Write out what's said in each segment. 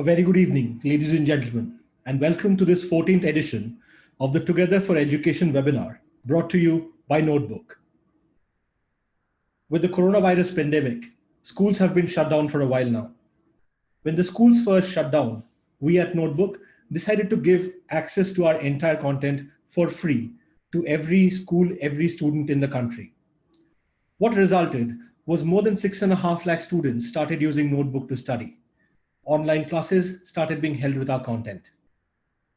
A very good evening, ladies and gentlemen, and welcome to this 14th edition of the Together for Education webinar brought to you by Notebook. With the coronavirus pandemic, schools have been shut down for a while now. When the schools first shut down, we at Notebook decided to give access to our entire content for free to every school, every student in the country. What resulted was more than 6.5 lakh students started using Notebook to study. Online classes started being held with our content.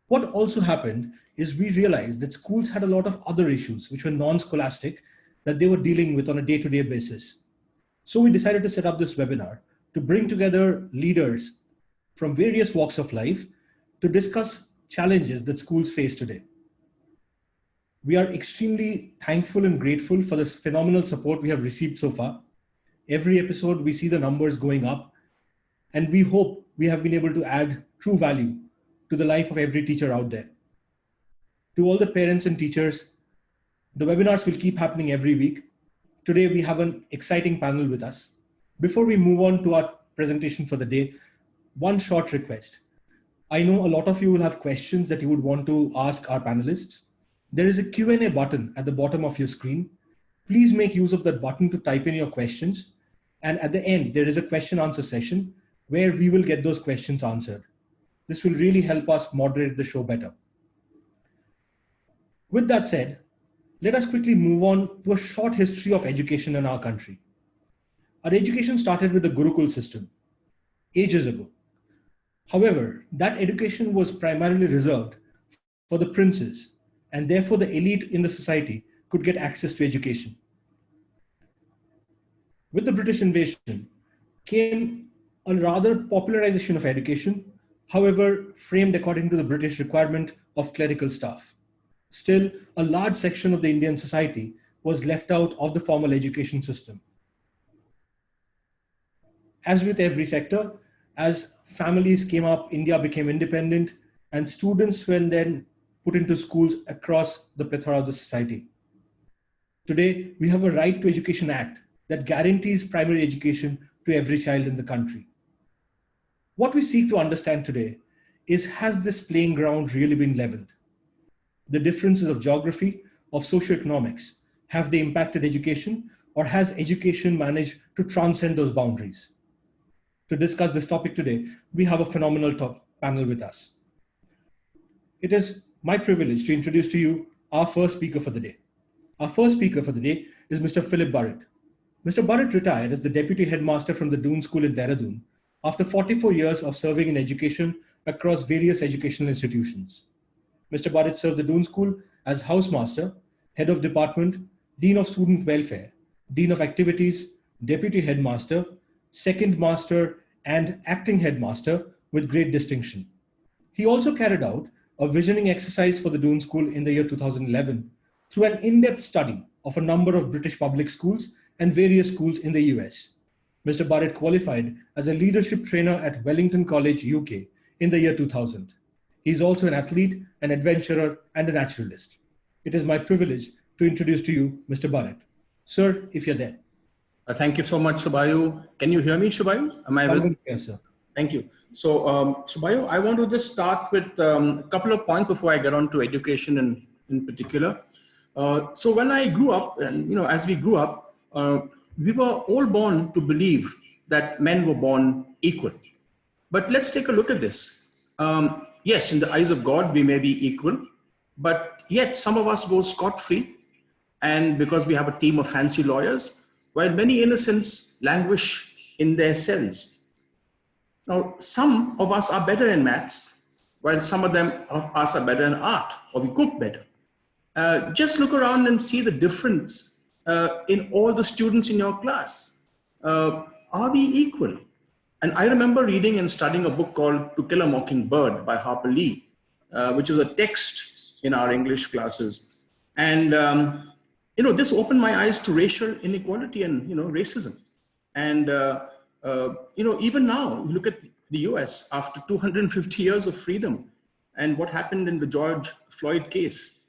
What also happened is we realized that schools had a lot of other issues which were non-scholastic that they were dealing with on a day-to-day basis. So we decided to set up this webinar to bring together leaders from various walks of life to discuss challenges that schools face today. We are extremely thankful and grateful for this phenomenal support we have received so far. Every episode, we see the numbers going up, and we hope we have been able to add true value to the life of every teacher out there. To all the parents and teachers, the webinars will keep happening every week. Today, we have an exciting panel with us. Before we move on to our presentation for the day, one short request. I know a lot of you will have questions that you would want to ask our panelists. There is a Q&A button at the bottom of your screen. Please make use of that button to type in your questions. And at the end, there is a question answer session where we will get those questions answered. This will really help us moderate the show better. With that said, let us quickly move on to a short history of education in our country. Our education started with the Gurukul system ages ago. However, that education was primarily reserved for the princes, and therefore the elite in the society could get access to education. With the British invasion came a rather popularization of education, however, framed according to the British requirement of clerical staff. Still, a large section of the Indian society was left out of the formal education system. As with every sector, as families came up, India became independent, and students were then put into schools across the plethora of the society. Today, we have a Right to Education Act that guarantees primary education to every child in the country. What we seek to understand today is, has this playing ground really been leveled? The differences of geography, of socioeconomics, have they impacted education, or has education managed to transcend those boundaries? To discuss this topic today, we have a phenomenal panel with us. It is my privilege to introduce to you our first speaker for the day. Our first speaker for the day is Mr. Philip Burrett. Mr. Burrett retired as the Deputy Headmaster from the Doon School in Dehradun after 44 years of serving in education across various educational institutions. Mr. Burrett served the Doon School as Housemaster, Head of Department, Dean of Student Welfare, Dean of Activities, Deputy Headmaster, Second Master, and Acting Headmaster with great distinction. He also carried out a visioning exercise for the Doon School in the year 2011 through an in-depth study of a number of British public schools and various schools in the US. Mr. Burrett qualified as a leadership trainer at Wellington College, UK in the year 2000. He is also an athlete, an adventurer, and a naturalist. It is my privilege to introduce to you Mr. Burrett. Sir, if you're there. Thank you so much, Subayu. Can you hear me, Subayu? Am I with? Yes, sir. Thank you. So, Subayu, I want to just start with a couple of points before I get on to education in particular. So when I grew up, and as we grew up, we were all born to believe that men were born equal. But let's take a look at this. Yes, in the eyes of God, we may be equal, but yet some of us go scot-free, and because we have a team of fancy lawyers, while many innocents languish in their cells. Now, some of us are better in maths, while some of us are better in art, or we cook better. Just look around and see the difference in all the students in your class. Are we equal? And I remember reading and studying a book called To Kill a Mockingbird by Harper Lee, which was a text in our English classes. And, this opened my eyes to racial inequality and, racism. And, even now, look at the US after 250 years of freedom and what happened in the George Floyd case.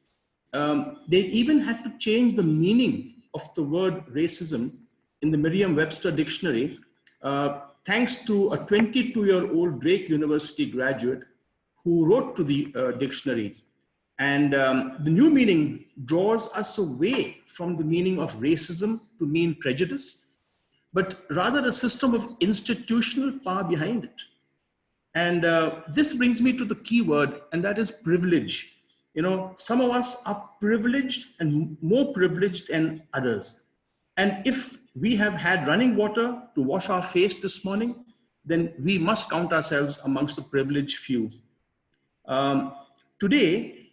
They even had to change the meaning of the word racism in the Merriam-Webster dictionary thanks to a 22-year-old Drake University graduate who wrote to the dictionary. And the new meaning draws us away from the meaning of racism to mean prejudice, but rather a system of institutional power behind it. And this brings me to the key word, and that is privilege. You know, some of us are privileged and more privileged than others. And if we have had running water to wash our face this morning, then we must count ourselves amongst the privileged few. Today,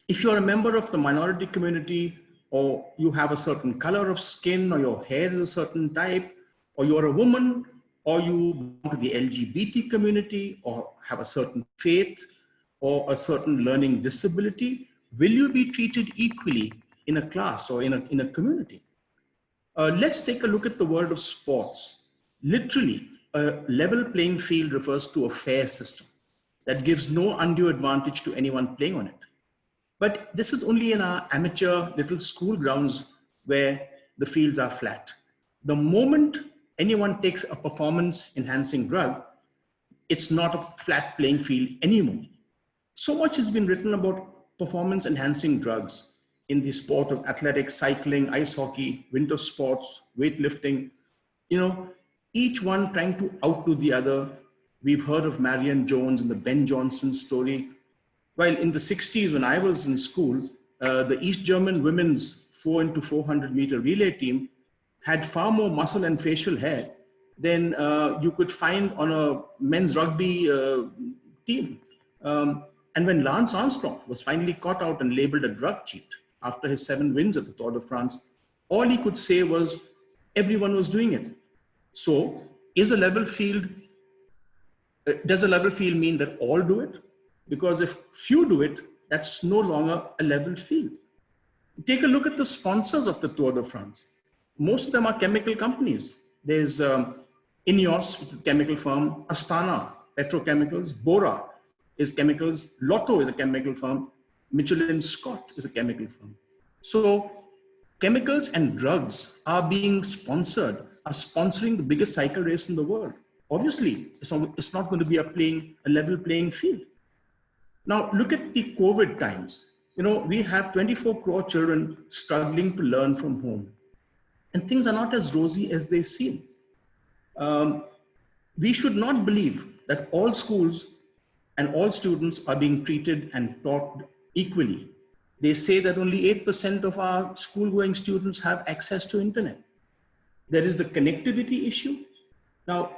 if you're a member of the minority community, or you have a certain color of skin, or your hair is a certain type, or you're a woman, or you belong to the LGBT community, or have a certain faith, or a certain learning disability, will you be treated equally in a class or in a community? Let's take a look at the world of sports. Literally, a level playing field refers to a fair system that gives no undue advantage to anyone playing on it. But this is only in our amateur little school grounds where the fields are flat. The moment anyone takes a performance enhancing drug, it's not a flat playing field anymore. So much has been written about performance enhancing drugs in the sport of athletics, cycling, ice hockey, winter sports, weightlifting, you know, each one trying to outdo the other. We've heard of Marion Jones and the Ben Johnson story. While in the 60s, when I was in school, the East German women's 4x400 meter relay team had far more muscle and facial hair than you could find on a men's rugby team. And when Lance Armstrong was finally caught out and labeled a drug cheat after his 7 wins at the Tour de France, all he could say was everyone was doing it. So is a level field, does a level field mean that all do it? Because if few do it, that's no longer a level field. Take a look at the sponsors of the Tour de France. Most of them are chemical companies. There's INEOS, which is a chemical firm, Astana, petrochemicals, Bora is chemicals, Lotto is a chemical firm, Michelin Scott is a chemical firm. So chemicals and drugs are being sponsored, are sponsoring the biggest cycle race in the world. Obviously, it's not going to be a level playing field. Now, look at the COVID times. You know, we have 24 crore children struggling to learn from home. And things are not as rosy as they seem. We should not believe that all schools and all students are being treated and taught equally. They say that only 8% of our school-going students have access to internet. There is the connectivity issue. Now,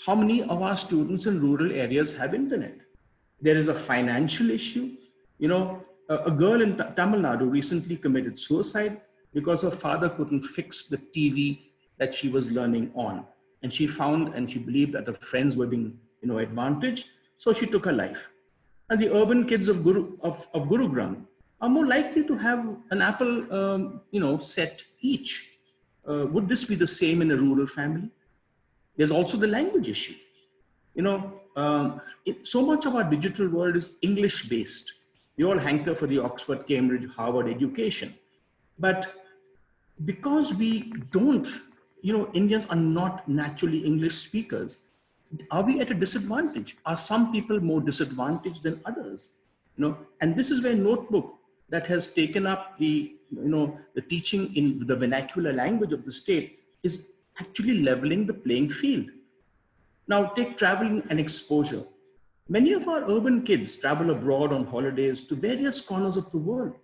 how many of our students in rural areas have internet? There is a financial issue. You know, a girl in Tamil Nadu recently committed suicide because her father couldn't fix the TV that she was learning on. And she found and she believed that her friends were being, advantaged. So she took her life. And the urban kids of Gurugram are more likely to have an Apple, set each. Would this be the same in a rural family? There's also the language issue. So much of our digital world is English-based. We all hanker for the Oxford, Cambridge, Harvard education. But because we don't, Indians are not naturally English speakers, are we at a disadvantage? Are some people more disadvantaged than others? And this is where Notebook, that has taken up the teaching in the vernacular language of the state, is actually leveling the playing field. Now take travel and exposure. Many of our urban kids travel abroad on holidays to various corners of the world.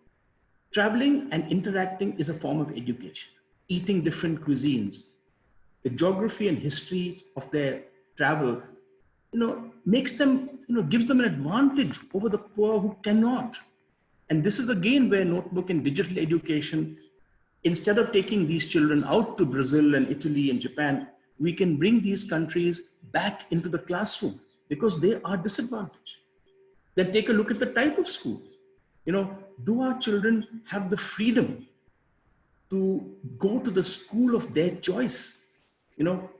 Traveling and interacting is a form of education. Eating different cuisines, the geography and history of their travel, makes them, gives them an advantage over the poor who cannot. And this is again where Notebook and digital education, instead of taking these children out to Brazil and Italy and Japan, we can bring these countries back into the classroom because they are disadvantaged. Then take a look at the type of school. Do our children have the freedom to go to the school of their choice?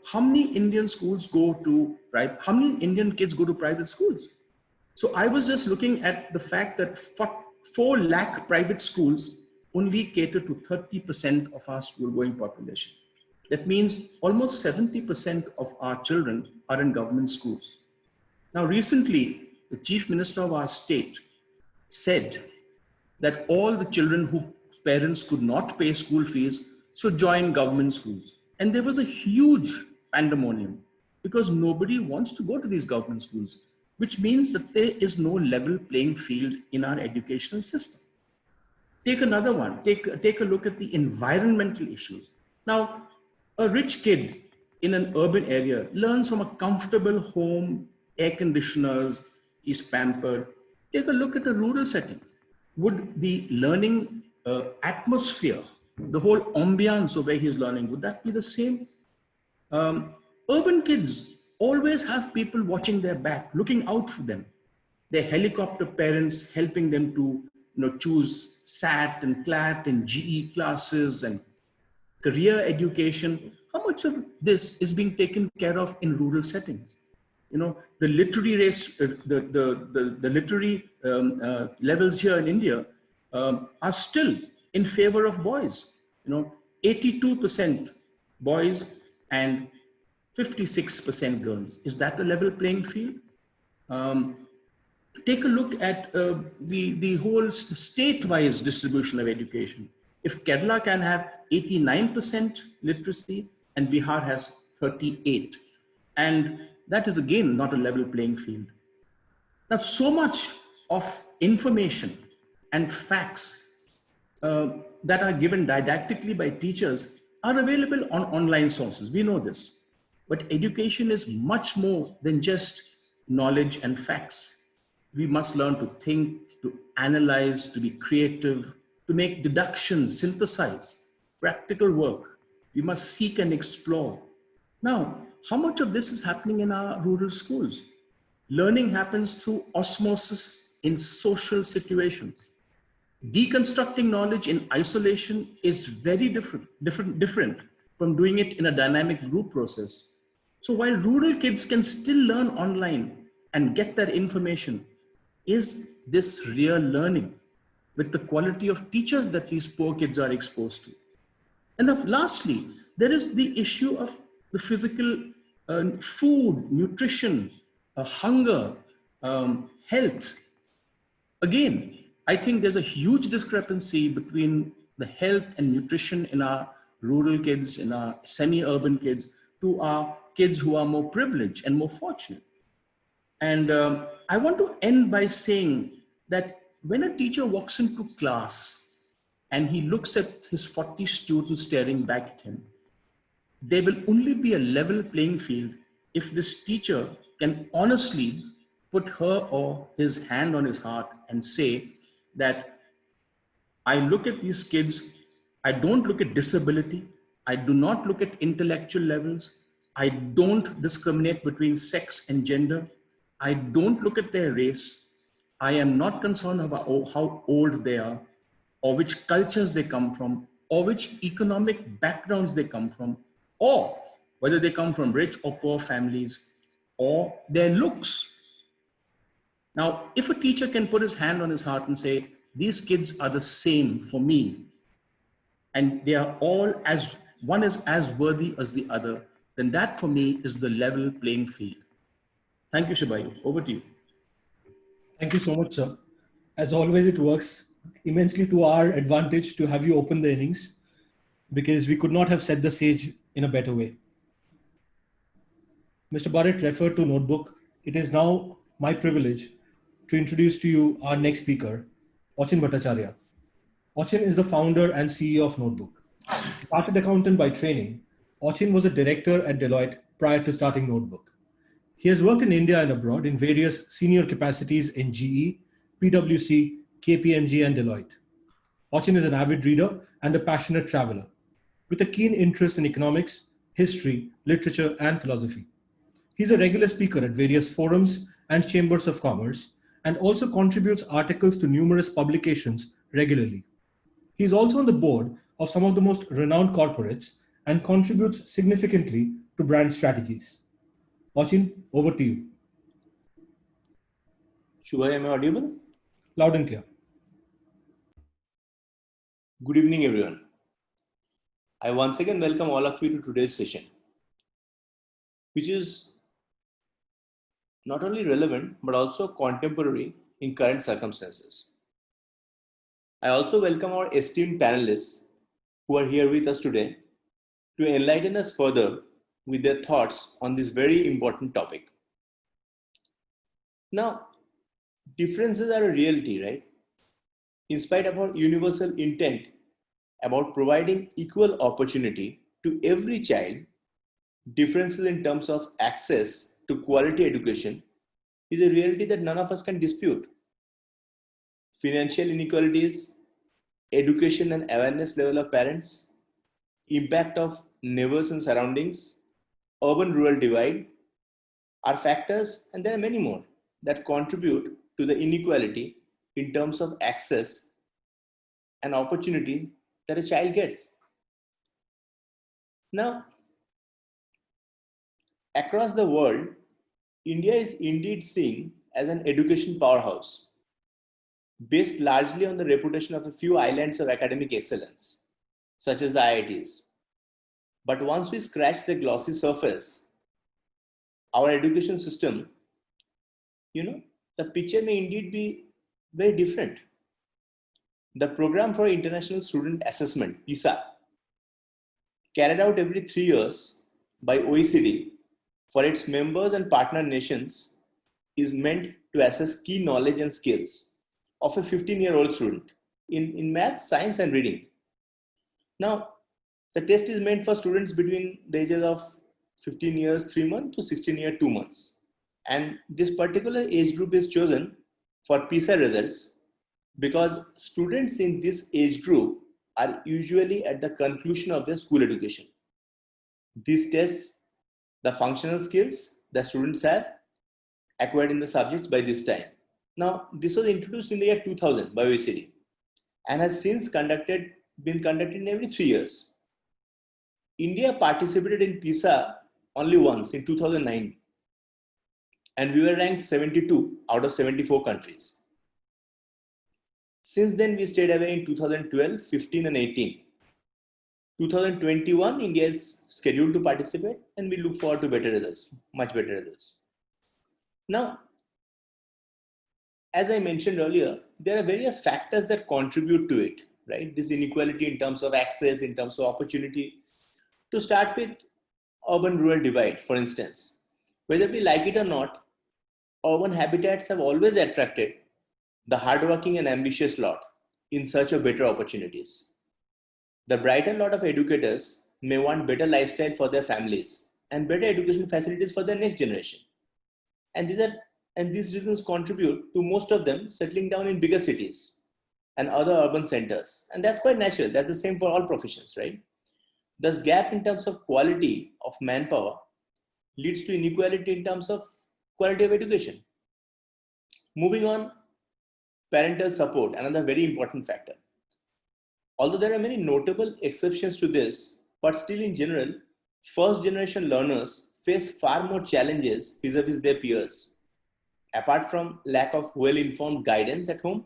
How many Indian schools how many Indian kids go to private schools? So I was just looking at the fact that 4 lakh private schools only cater to 30% of our school-going population. That means almost 70% of our children are in government schools. Now, recently, the Chief Minister of our state said that all the children whose parents could not pay school fees should join government schools. And there was a huge pandemonium because nobody wants to go to these government schools, which means that there is no level playing field in our educational system. Take another one. Take a look at the environmental issues. Now, a rich kid in an urban area learns from a comfortable home, air conditioners, is pampered. Take a look at a rural setting. Would the learning atmosphere, the whole ambiance of where he's learning, would that be the same? Urban kids always have people watching their back, looking out for them. Their helicopter parents helping them to choose SAT and CLAT and GE classes and career education. How much of this is being taken care of in rural settings? The literary race, the literary levels here in India are still in favor of boys. 82% boys and 56% girls. Is that a level playing field? Take a look at the whole state-wise distribution of education. If Kerala can have 89% literacy and Bihar has 38, and that is again not a level playing field. Now, so much of information and facts that are given didactically by teachers are available on online sources. We know this. But education is much more than just knowledge and facts. We must learn to think, to analyze, to be creative, to make deductions, synthesize, practical work. We must seek and explore. Now, how much of this is happening in our rural schools? Learning happens through osmosis in social situations. Deconstructing knowledge in isolation is very different from doing it in a dynamic group process. So while rural kids can still learn online and get that information, is this real learning with the quality of teachers that these poor kids are exposed to? And lastly, there is the issue of the physical food, nutrition, hunger, health. Again, I think there's a huge discrepancy between the health and nutrition in our rural kids, in our semi-urban kids, to our kids who are more privileged and more fortunate. And I want to end by saying that when a teacher walks into class and he looks at his 40 students staring back at him, there will only be a level playing field if this teacher can honestly put her or his hand on his heart and say that I look at these kids, I don't look at disability, I do not look at intellectual levels, I don't discriminate between sex and gender, I don't look at their race, I am not concerned about how old they are, or which cultures they come from, or which economic backgrounds they come from, or whether they come from rich or poor families, or their looks. Now, if a teacher can put his hand on his heart and say, these kids are the same for me, and they are all one is as worthy as the other, then that for me is the level playing field. Thank you, Shibayu. Over to you. Thank you so much, sir. As always, it works immensely to our advantage to have you open the innings, because we could not have set the stage in a better way. Mr. Barrett referred to Notebook. It is now my privilege to introduce to you our next speaker, Achin Bhattacharya. Achin is the founder and CEO of Notebook. Chartered accountant by training, Achin was a director at Deloitte prior to starting Notebook. He has worked in India and abroad in various senior capacities in GE, PwC, KPMG, and Deloitte. Achin is an avid reader and a passionate traveler, with a keen interest in economics, history, literature, and philosophy. He's a regular speaker at various forums and chambers of commerce, and also contributes articles to numerous publications regularly. He's also on the board of some of the most renowned corporates and contributes significantly to brand strategies. Achin, over to you. Shubha, am I audible? Loud and clear. Good evening, everyone. I once again welcome all of you to today's session, which is not only relevant but also contemporary in current circumstances. I also welcome our esteemed panelists who are here with us today to enlighten us further with their thoughts on this very important topic. Now, differences are a reality, right? In spite of our universal intent about providing equal opportunity to every child, differences in terms of access to quality education is a reality that none of us can dispute. Financial inequalities, education and awareness level of parents, impact of neighbors and surroundings, urban-rural divide are factors, and there are many more that contribute to the inequality in terms of access and opportunity that a child gets. Now, across the world, India is indeed seen as an education powerhouse, based largely on the reputation of a few islands of academic excellence, such as the IITs. But once we scratch the glossy surface, our education system, the picture may indeed be very different. The Program for International Student Assessment, PISA, carried out every 3 years by OECD for its members and partner nations, is meant to assess key knowledge and skills of a 15-year-old student in math, science, and reading. Now, the test is meant for students between the ages of 15 years, 3 months to 16 years, 2 months. And this particular age group is chosen for PISA results because students in this age group are usually at the conclusion of their school education. This tests the functional skills that students have acquired in the subjects by this time. Now, this was introduced in the year 2000 by OECD and has since been conducted in every 3 years. India participated in PISA only once in 2009, and we were ranked 72 out of 74 countries. Since then, we stayed away in 2012, 15, and 18. 2021, India is scheduled to participate, and we look forward to better results, much better results. Now, as I mentioned earlier, there are various factors that contribute to it, right? This inequality in terms of access, in terms of opportunity. To start with, urban-rural divide, for instance. Whether we like it or not, urban habitats have always attracted the hardworking and ambitious lot in search of better opportunities. The brighter lot of educators may want better lifestyle for their families and better education facilities for their next generation. And these reasons contribute to most of them settling down in bigger cities and other urban centers. And that's quite natural. That's the same for all professions, right? Thus, gap in terms of quality of manpower leads to inequality in terms of quality of education. Moving on, parental support, another very important factor. Although there are many notable exceptions to this, but still in general, first generation learners face far more challenges vis-a-vis their peers. Apart from lack of well-informed guidance at home,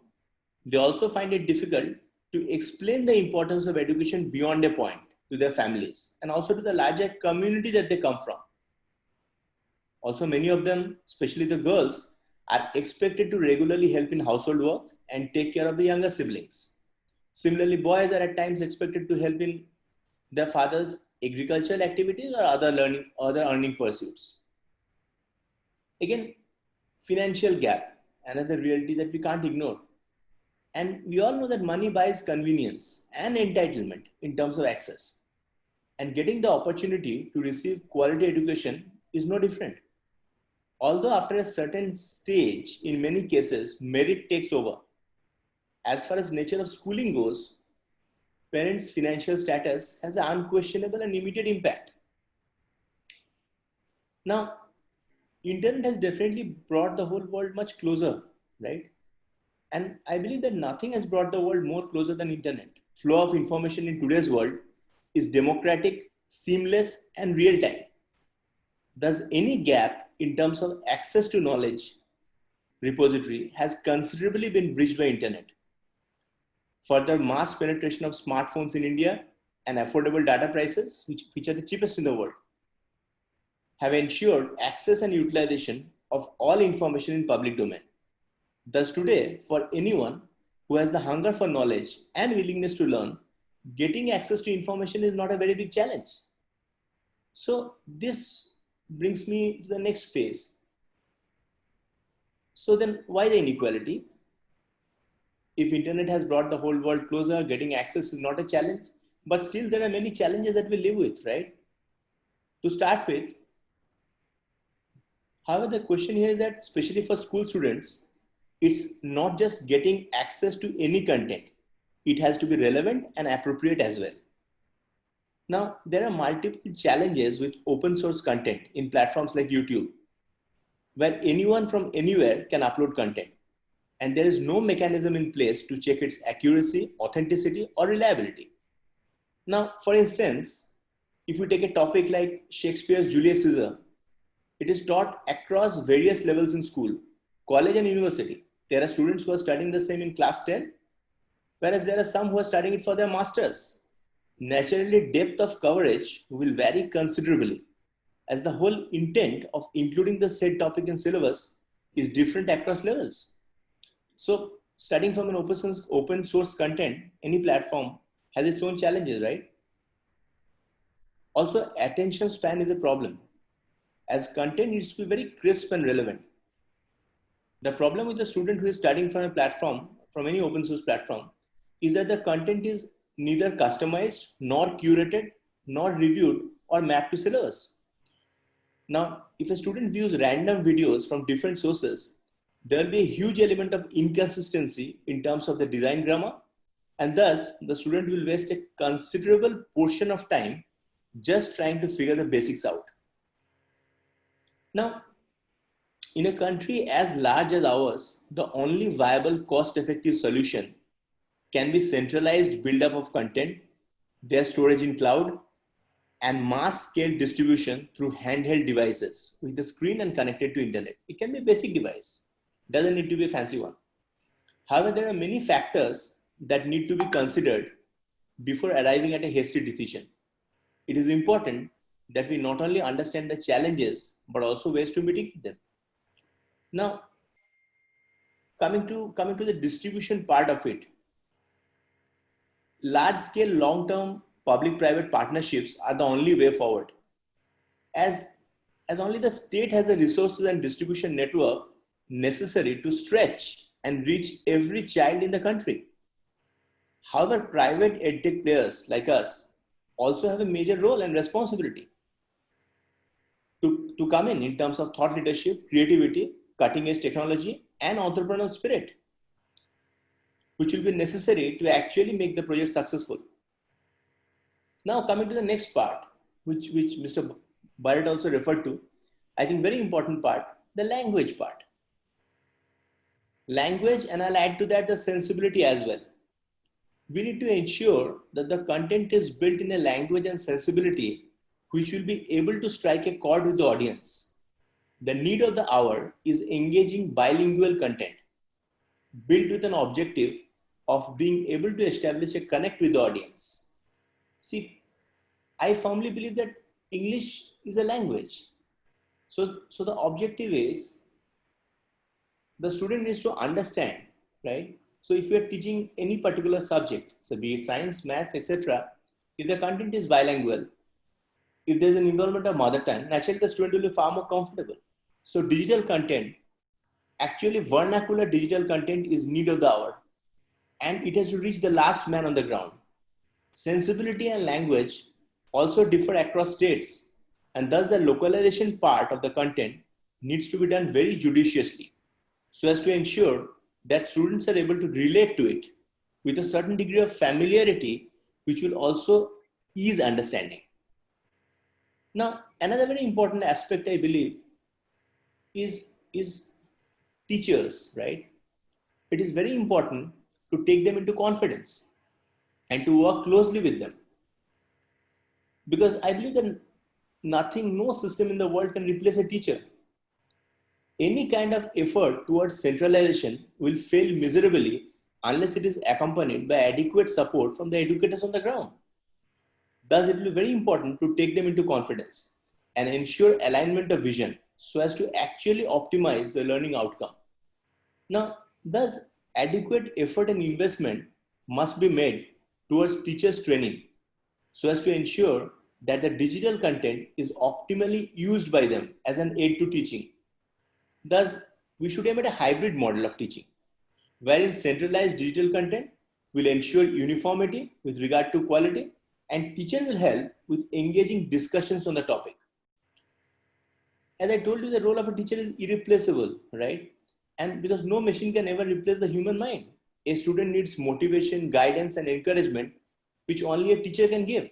they also find it difficult to explain the importance of education beyond a point to their families and also to the larger community that they come from. Also, many of them, especially the girls, are expected to regularly help in household work and take care of the younger siblings. Similarly, boys are at times expected to help in their father's agricultural activities or other earning pursuits. Again, financial gap, another reality that we can't ignore. And we all know that money buys convenience and entitlement in terms of access. And getting the opportunity to receive quality education is no different. Although after a certain stage, in many cases, merit takes over. As far as nature of schooling goes, parents' financial status has an unquestionable and immediate impact. Now, internet has definitely brought the whole world much closer, right? And I believe that nothing has brought the world more closer than internet. Flow of information in today's world is democratic, seamless, and real time. Thus, any gap in terms of access to knowledge repository has considerably been bridged by internet. Further mass penetration of smartphones in India and affordable data prices, which are the cheapest in the world, have ensured access and utilization of all information in public domain. Thus today, for anyone who has the hunger for knowledge and willingness to learn, getting access to information is not a very big challenge. So this brings me to the next phase. So then why the inequality? If internet has brought the whole world closer, getting access is not a challenge, but still there are many challenges that we live with, right? To start with, however, the question here is that especially for school students, it's not just getting access to any content. It has to be relevant and appropriate as well. Now, there are multiple challenges with open source content in platforms like YouTube, where anyone from anywhere can upload content. And there is no mechanism in place to check its accuracy, authenticity, or reliability. Now, for instance, if we take a topic like Shakespeare's Julius Caesar, it is taught across various levels in school, college and university. There are students who are studying the same in class 10, whereas there are some who are studying it for their masters. Naturally, depth of coverage will vary considerably, as the whole intent of including the said topic in syllabus is different across levels. So studying from an open source content, any platform has its own challenges, right? Also, attention span is a problem, as content needs to be very crisp and relevant. The problem with the student who is studying from a platform, from any open source platform, is that the content is neither customized, nor curated, nor reviewed, or mapped to syllabus. Now, if a student views random videos from different sources, there will be a huge element of inconsistency in terms of the design grammar, and thus the student will waste a considerable portion of time just trying to figure the basics out. Now, in a country as large as ours, the only viable cost-effective solution can be centralized buildup of content, their storage in cloud, and mass-scale distribution through handheld devices with the screen and connected to internet. It can be a basic device, doesn't need to be a fancy one. However, there are many factors that need to be considered before arriving at a hasty decision. It is important that we not only understand the challenges, but also ways to mitigate them. Now, coming to the distribution part of it, large-scale long-term public-private partnerships are the only way forward, as only the state has the resources and distribution network necessary to stretch and reach every child in the country. However, private edtech players like us also have a major role and responsibility to come in terms of thought leadership, creativity, cutting-edge technology, and entrepreneurial spirit, which will be necessary to actually make the project successful. Now, coming to the next part, which Mr. Bharat also referred to, I think very important part, the language part. Language, and I'll add to that the sensibility as well. We need to ensure that the content is built in a language and sensibility which will be able to strike a chord with the audience. The need of the hour is engaging bilingual content, built with an objective of being able to establish a connect with the audience. See, I firmly believe that English is a language. So the objective is the student needs to understand, right? So if you are teaching any particular subject, so be it science, maths, etc., if the content is bilingual, if there's an involvement of mother tongue, naturally the student will be far more comfortable. So digital content, actually vernacular digital content is need of the hour, and it has to reach the last man on the ground. Sensibility and language also differ across states, and thus the localization part of the content needs to be done very judiciously, so as to ensure that students are able to relate to it with a certain degree of familiarity, which will also ease understanding. Now, another very important aspect, I believe, is teachers, right? It is very important to take them into confidence and to work closely with them. Because I believe that no system in the world can replace a teacher. Any kind of effort towards centralization will fail miserably unless it is accompanied by adequate support from the educators on the ground. Thus, it will be very important to take them into confidence and ensure alignment of vision so as to actually optimize the learning outcome. Now, thus, adequate effort and investment must be made towards teachers' training so as to ensure that the digital content is optimally used by them as an aid to teaching. Thus, we should aim at a hybrid model of teaching, wherein centralized digital content will ensure uniformity with regard to quality, and teacher will help with engaging discussions on the topic. As I told you, the role of a teacher is irreplaceable, right? And because no machine can ever replace the human mind, a student needs motivation, guidance, and encouragement, which only a teacher can give.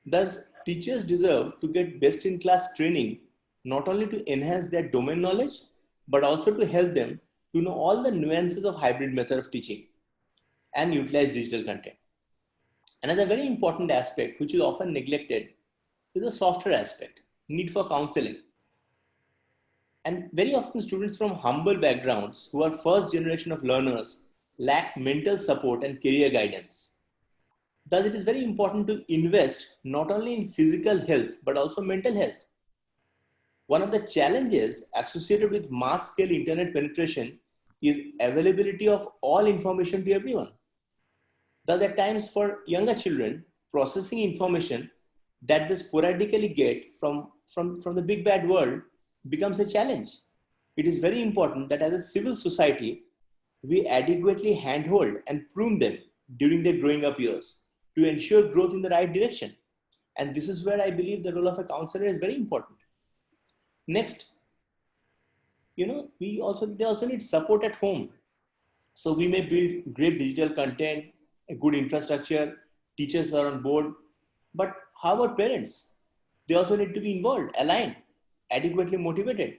Thus, teachers deserve to get best in class training, not only to enhance their domain knowledge, but also to help them to know all the nuances of hybrid method of teaching and utilize digital content. Another very important aspect, which is often neglected, is the software aspect, need for counseling. And very often students from humble backgrounds who are first generation of learners lack mental support and career guidance. Thus, it is very important to invest not only in physical health, but also mental health. One of the challenges associated with mass scale internet penetration is availability of all information to everyone. Thus, at times for younger children, processing information that they sporadically get from the big bad world becomes a challenge. It is very important that as a civil society, we adequately handhold and prune them during their growing up years to ensure growth in the right direction. And this is where I believe the role of a counselor is very important. Next, they also need support at home. So we may build great digital content, a good infrastructure, teachers are on board, but how about parents? They also need to be involved, aligned, adequately motivated.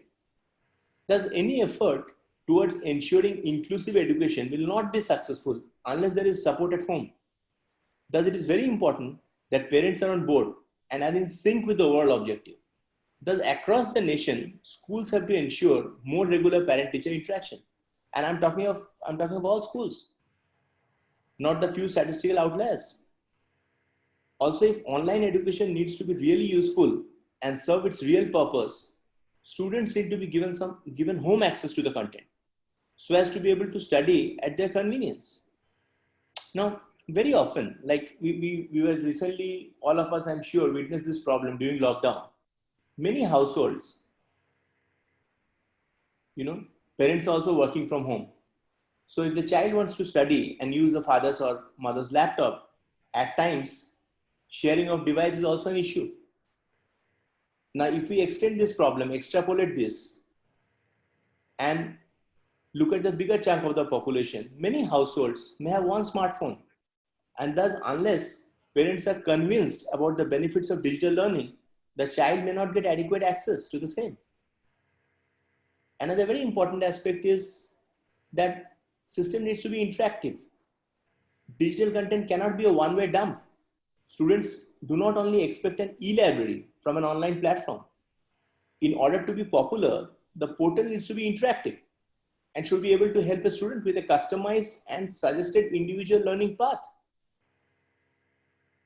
Thus, any effort towards ensuring inclusive education will not be successful unless there is support at home. Thus, it is very important that parents are on board and are in sync with the overall objective. Thus, across the nation, schools have to ensure more regular parent-teacher interaction. And I'm talking of all schools, not the few statistical outliers. Also, if online education needs to be really useful and serve its real purpose, students need to be given home access to the content so as to be able to study at their convenience. Now, very often, like we were recently, all of us, I'm sure, witnessed this problem during lockdown. Many households, parents are also working from home. So if the child wants to study and use the father's or mother's laptop, at times, sharing of device is also an issue. Now, if we extend this problem, extrapolate this, and look at the bigger chunk of the population, many households may have one smartphone. And thus, unless parents are convinced about the benefits of digital learning, the child may not get adequate access to the same. Another very important aspect is that system needs to be interactive. Digital content cannot be a one-way dump. Students do not only expect an e-library from an online platform. In order to be popular, the portal needs to be interactive and should be able to help a student with a customized and suggested individual learning path.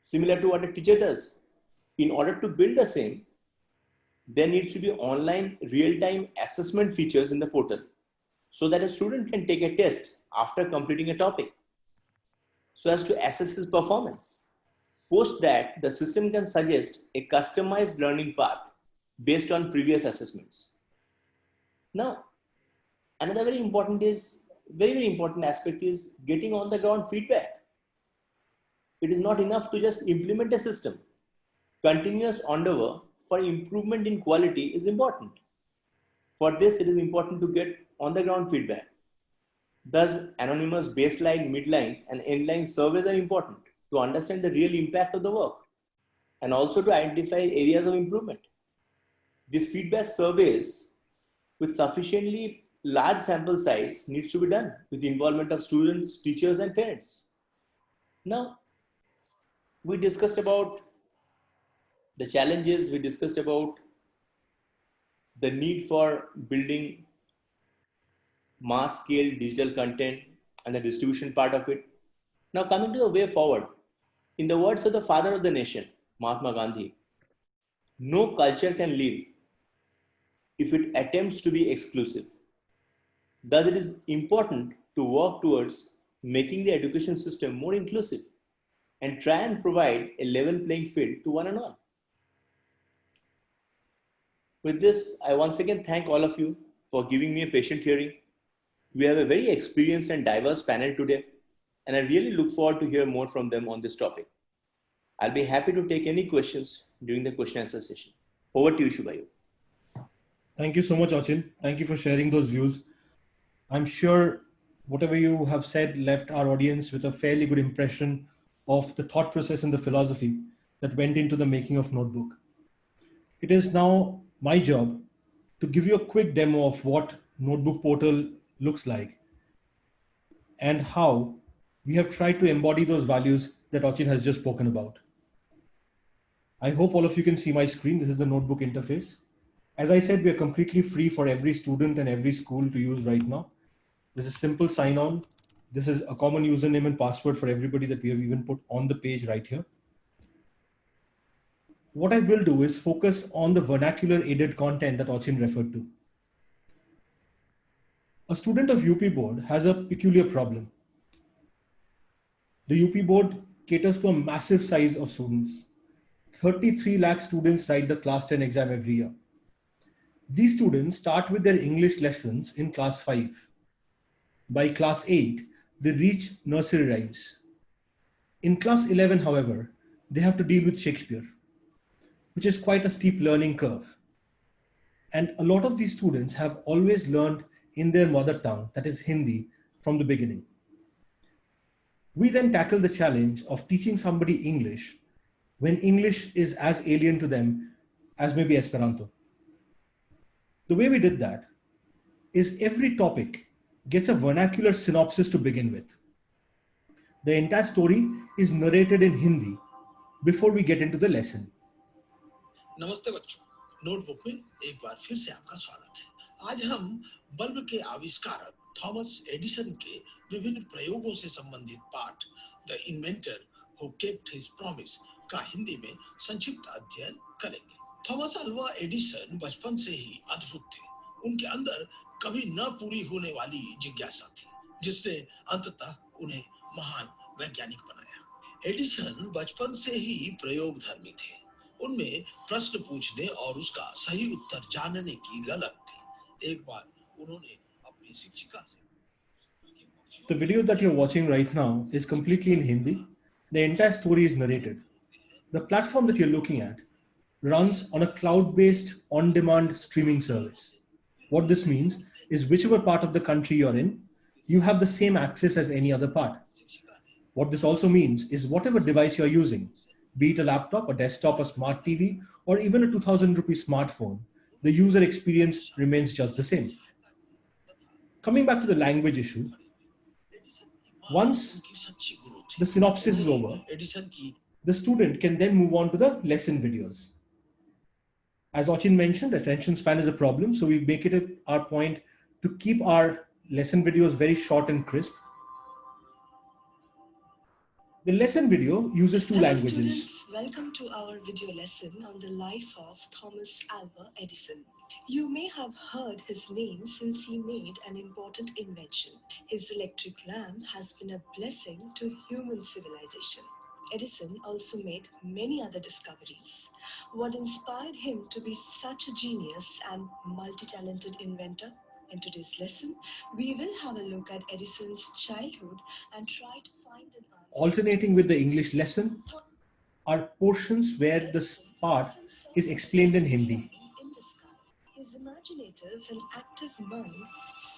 Similar to what a teacher does. In order to build the same, there needs to be online real-time assessment features in the portal so that a student can take a test after completing a topic so as to assess his performance. Post that, the system can suggest a customized learning path based on previous assessments. Now, another very important aspect is getting on the ground feedback. It is not enough to just implement a system. Continuous endeavor for improvement in quality is important. For this, it is important to get on the ground feedback. Thus, anonymous baseline, midline, and endline surveys are important to understand the real impact of the work and also to identify areas of improvement. These feedback surveys with sufficiently large sample size needs to be done with the involvement of students, teachers, and parents. Now, we discussed about the challenges, we discussed about the need for building mass scale digital content and the distribution part of it. Now, coming to the way forward, In the words of the father of the nation, Mahatma Gandhi, no culture can live if it attempts to be exclusive. Thus, it is important to work towards making the education system more inclusive and try and provide a level playing field to one and all. With this, I once again thank all of you for giving me a patient hearing. We have a very experienced and diverse panel today, and I really look forward to hear more from them on this topic. I'll be happy to take any questions during the question answer session. Over to you, Shubhayu. Thank you so much, Achin. Thank you for sharing those views. I'm sure whatever you have said left our audience with a fairly good impression of the thought process and the philosophy that went into the making of Notebook. It is now my job to give you a quick demo of what Notebook Portal looks like and how we have tried to embody those values that Achin has just spoken about. I hope all of you can see my screen. This is the Notebook interface. As I said, we are completely free for every student and every school to use right now. This is simple sign on. This is a common username and password for everybody that we have even put on the page right here. What I will do is focus on the vernacular aided content that Achin referred to. A student of UP board has a peculiar problem. The UP board caters to a massive size of students. 33 lakh students write the class 10 exam every year. These students start with their English lessons in class 5. By class 8, they reach nursery rhymes. In class 11, however, they have to deal with Shakespeare, which is quite a steep learning curve. And a lot of these students have always learned in their mother tongue, that is Hindi, from the beginning. We then tackle the challenge of teaching somebody English when English is as alien to them as maybe Esperanto. The way we did that is every topic gets a vernacular synopsis to begin with. The entire story is narrated in Hindi before we get into the lesson. नमस्ते बच्चों, notebook में एक बार फिर से आपका स्वागत है। आज हम बल्ब के आविष्कारक थॉमस एडिसन के विभिन्न प्रयोगों से संबंधित पाठ the inventor who kept his promise का हिंदी में संक्षिप्त अध्ययन करेंगे। थॉमस अल्वा एडिसन बचपन से ही अद्भुत थे। उनके अंदर कभी न पूरी होने वाली जिज्ञासा थी, जिसने अंततः उन्हें महान वैज्ञानिक बनाया। एडिसन बचपन से ही प्रयोगधर्मी थे। उनमें प्रश्न पूछने और उसका सही उत्तर जानने की ललक थी। एक बार उन्होंने अपनी शिक्षिका से The video that you're watching right now is completely in Hindi. The entire story is narrated. The platform that you're looking at runs on a cloud-based on-demand streaming service. What this means is whichever part of the country you're in, you have the same access as any other part. What this also means is whatever device you're using, be it a laptop, a desktop, a smart TV, or even a 2000 rupee smartphone, the user experience remains just the same. Coming back to the language issue, once the synopsis is over, the student can then move on to the lesson videos. As Achin mentioned, attention span is a problem, so we make it our point to keep our lesson videos very short and crisp. The lesson video uses two Hello languages. Students, welcome to our video lesson on the life of Thomas Alva Edison. You may have heard his name since he made an important invention. His electric lamp has been a blessing to human civilization. Edison also made many other discoveries. What inspired him to be such a genius and multi-talented inventor? In today's lesson, we will have a look at Edison's childhood and try to find an answer. Alternating with the English lesson are portions where this part is explained in Hindi. In the sky, his imaginative and active mind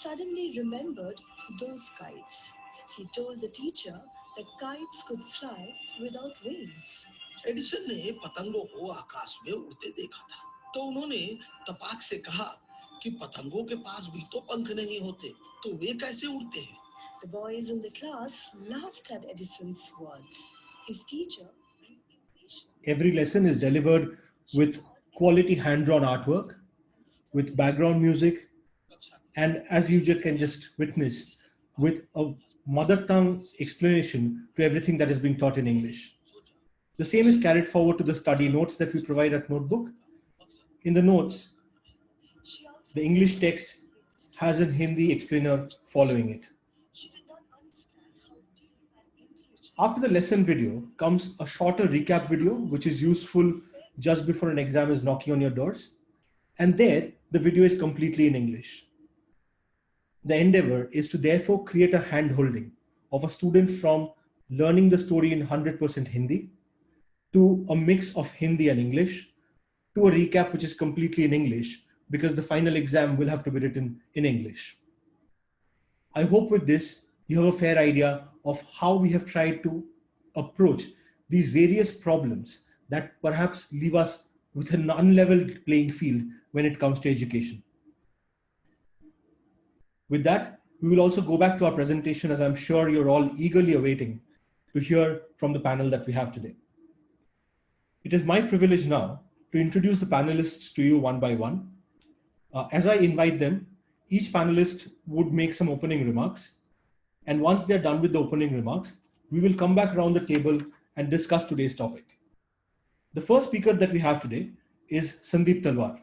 suddenly remembered those kites. He told the teacher that kites could fly without wings. Edison ने पतंगों को आकाश में उड़ते देखा था, तो उन्होंने तपाक से कहा कि पतंगों के पास भी तो पंख नहीं होते, तो वे कैसे उड़ते हैं? The boys in the class laughed at Edison's words. His teacher grew impatient. Every lesson is delivered with quality hand-drawn artwork, with background music, and as you can just witness, with a mother tongue explanation to everything that is being taught in English. The same is carried forward to the study notes that we provide at Notebook. In the notes, the English text has a Hindi explainer following it. After the lesson video comes a shorter recap video, which is useful just before an exam is knocking on your doors. And there, the video is completely in English. The endeavor is to therefore create a hand-holding of a student from learning the story in 100% Hindi to a mix of Hindi and English to a recap which is completely in English because the final exam will have to be written in English. I hope with this, you have a fair idea of how we have tried to approach these various problems that perhaps leave us with an unleveled playing field when it comes to education. With that, we will also go back to our presentation, as I'm sure you're all eagerly awaiting to hear from the panel that we have today. It is my privilege now to introduce the panelists to you one by one. As I invite them, each panelist would make some opening remarks. And once they're done with the opening remarks, we will come back around the table and discuss today's topic. The first speaker that we have today is Sandeep Talwar.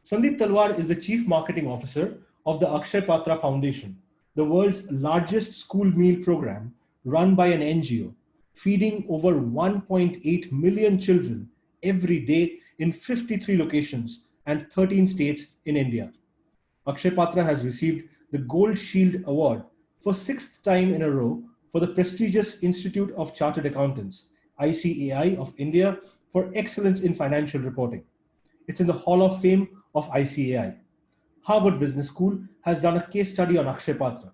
Sandeep Talwar is the Chief Marketing Officer of the Akshay Patra Foundation, the world's largest school meal program run by an NGO, feeding over 1.8 million children every day in 53 locations and 13 states in India. Akshay Patra has received the Gold Shield Award for sixth time in a row for the prestigious Institute of Chartered Accountants, ICAI of India, for excellence in financial reporting. It's in the Hall of Fame of ICAI. Harvard Business School has done a case study on Akshay Patra.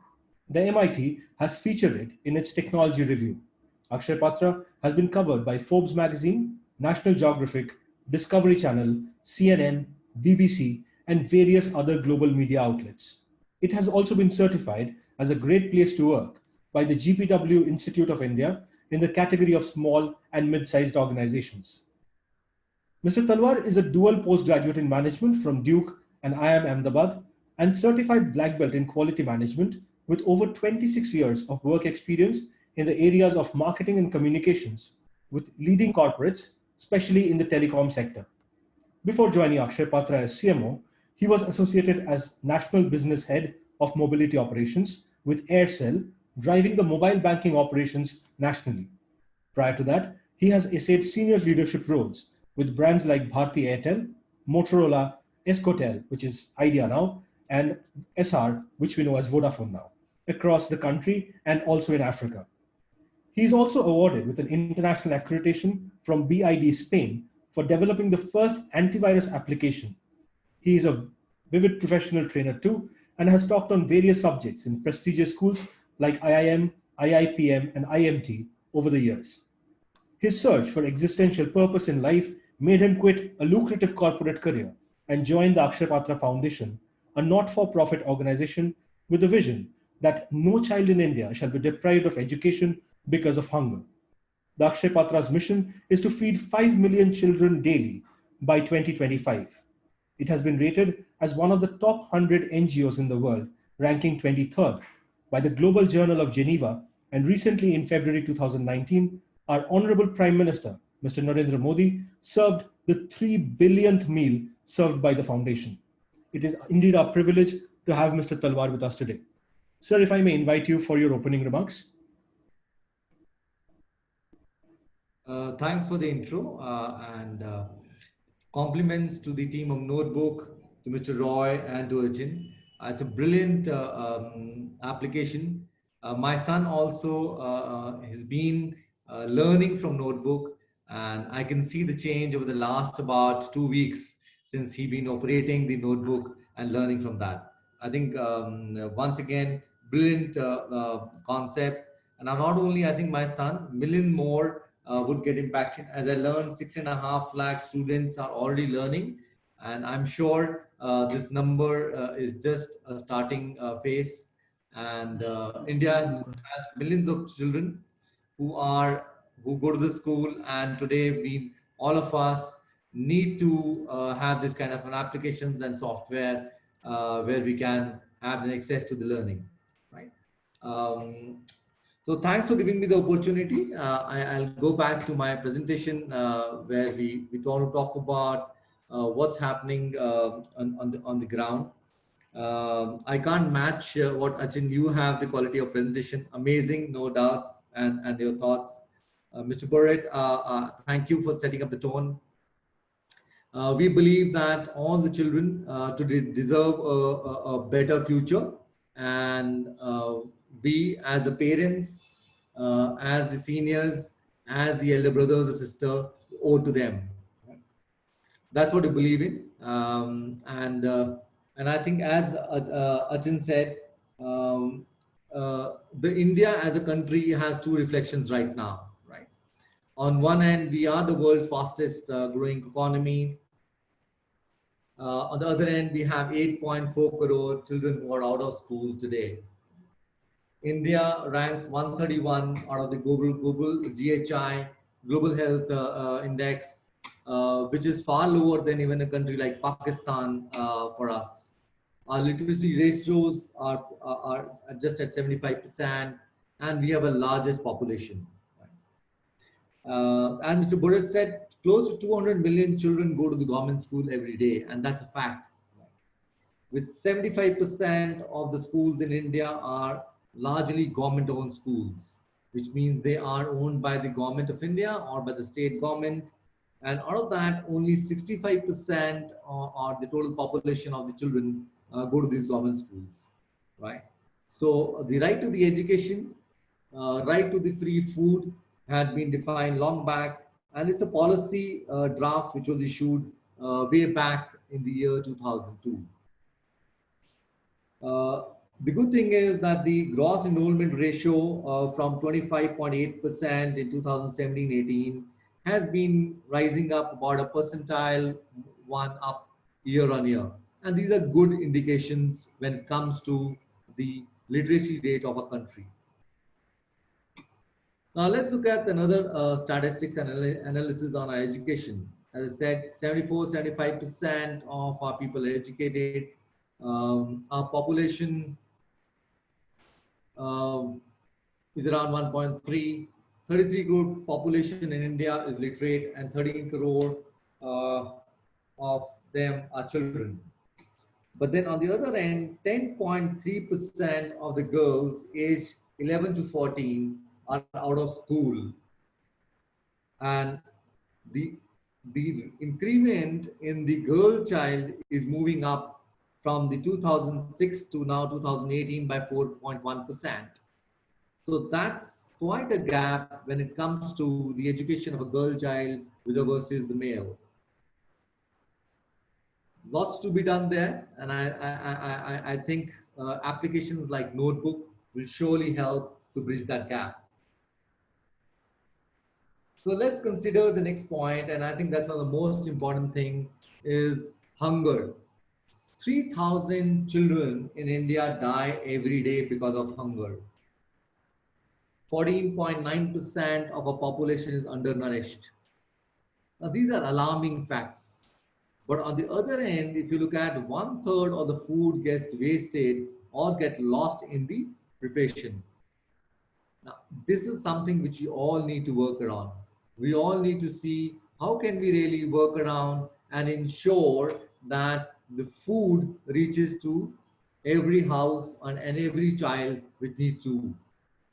The MIT has featured it in its technology review. Akshay Patra has been covered by Forbes magazine, National Geographic, Discovery Channel, CNN, BBC, and various other global media outlets. It has also been certified as a great place to work by the GPW Institute of India in the category of small and mid-sized organizations. Mr. Talwar is a dual postgraduate in management from Duke and IIM Ahmedabad and certified black belt in quality management with over 26 years of work experience in the areas of marketing and communications with leading corporates, especially in the telecom sector. Before joining Akshay Patra as CMO, he was associated as National Business Head of Mobility Operations with Aircel, driving the mobile banking operations nationally. Prior to that, he has essayed senior leadership roles with brands like Bharti Airtel, Motorola, Escotel, which is Idea now, and SR, which we know as Vodafone now, across the country and also in Africa. He is also awarded with an international accreditation from BID Spain for developing the first antivirus application. He is a vivid professional trainer too, and has talked on various subjects in prestigious schools like IIM, IIPM, and IMT over the years. His search for existential purpose in life made him quit a lucrative corporate career and join the Akshay Patra Foundation, a not-for-profit organization with a vision that no child in India shall be deprived of education because of hunger. The Akshay Patra's mission is to feed 5 million children daily by 2025. It has been rated as one of the top 100 NGOs in the world, ranking 23rd by the Global Journal of Geneva, and recently in February 2019, our Honorable Prime Minister, Mr. Narendra Modi, served the 3 billionth meal served by the foundation. It is indeed our privilege to have Mr. Talwar with us today. Sir, if I may invite you for your opening remarks. Thanks for the intro and compliments to the team of Notebook, to Mr. Roy and to Arjun. It's a brilliant application. My son also has been learning from Notebook, and I can see the change over the last about 2 weeks since he's been operating the Notebook and learning from that. I think once again, brilliant concept. And not only, I think my son, million more would get impacted. As I learned, 6.5 lakh students are already learning. And I'm sure this number is just a starting phase. And India has millions of children who go to the school, and today all of us need to have this kind of an applications and software where we can have an access to the learning, right? So thanks for giving me the opportunity. I'll go back to my presentation where we want to talk about what's happening on the ground. I can't match what Achin, you have the quality of presentation, amazing, no doubts, and your thoughts. Mr. Burrett, thank you for setting up the tone. We believe that all the children deserve a better future, and we as the parents, as the seniors, as the elder brothers or sister, owe to them. That's what we believe in, and I think as Achin said, um, the India as a country has two reflections right now. Right, on one hand, we are the world's fastest growing economy. On the other end, we have 8.4 crore children who are out of school today. India ranks 131 out of the global GHI, Global Health Index, which is far lower than even a country like Pakistan for us. Our literacy ratios are just at 75%, and we have a largest population. As Mr. Burrett said, close to 200 million children go to the government school every day, and that's a fact. With 75% of the schools in India are largely government-owned schools, which means they are owned by the government of India or by the state government. And out of that, only 65% or the total population of the children go to these government schools, right? So the right to the education, right to the free food had been defined long back, and it's a policy draft which was issued way back in the year 2002. The good thing is that the gross enrollment ratio from 25.8% in 2017-18 has been rising up about a percentile one up year on year. And these are good indications when it comes to the literacy rate of a country. Now let's look at another statistics and analysis on our education. As I said, 74-75% of our people are educated. Our population is around 1.3. 33 crore population in India is literate, and 13 crore of them are children. But then on the other end, 10.3% of the girls aged 11 to 14 are out of school. And the increment in the girl child is moving up from the 2006 to now 2018 by 4.1%. So that's quite a gap when it comes to the education of a girl child versus the male. Lots to be done there, and I think applications like Notebook will surely help to bridge that gap. So let's consider the next point, and I think that's one of the most important thing is hunger. 3,000 children in India die every day because of hunger. 14.9% of our population is undernourished. Now, these are alarming facts. But on the other end, if you look at 1/3 of the food gets wasted or get lost in the preparation. Now, this is something which we all need to work around. We all need to see how can we really work around and ensure that the food reaches to every house and every child which needs to.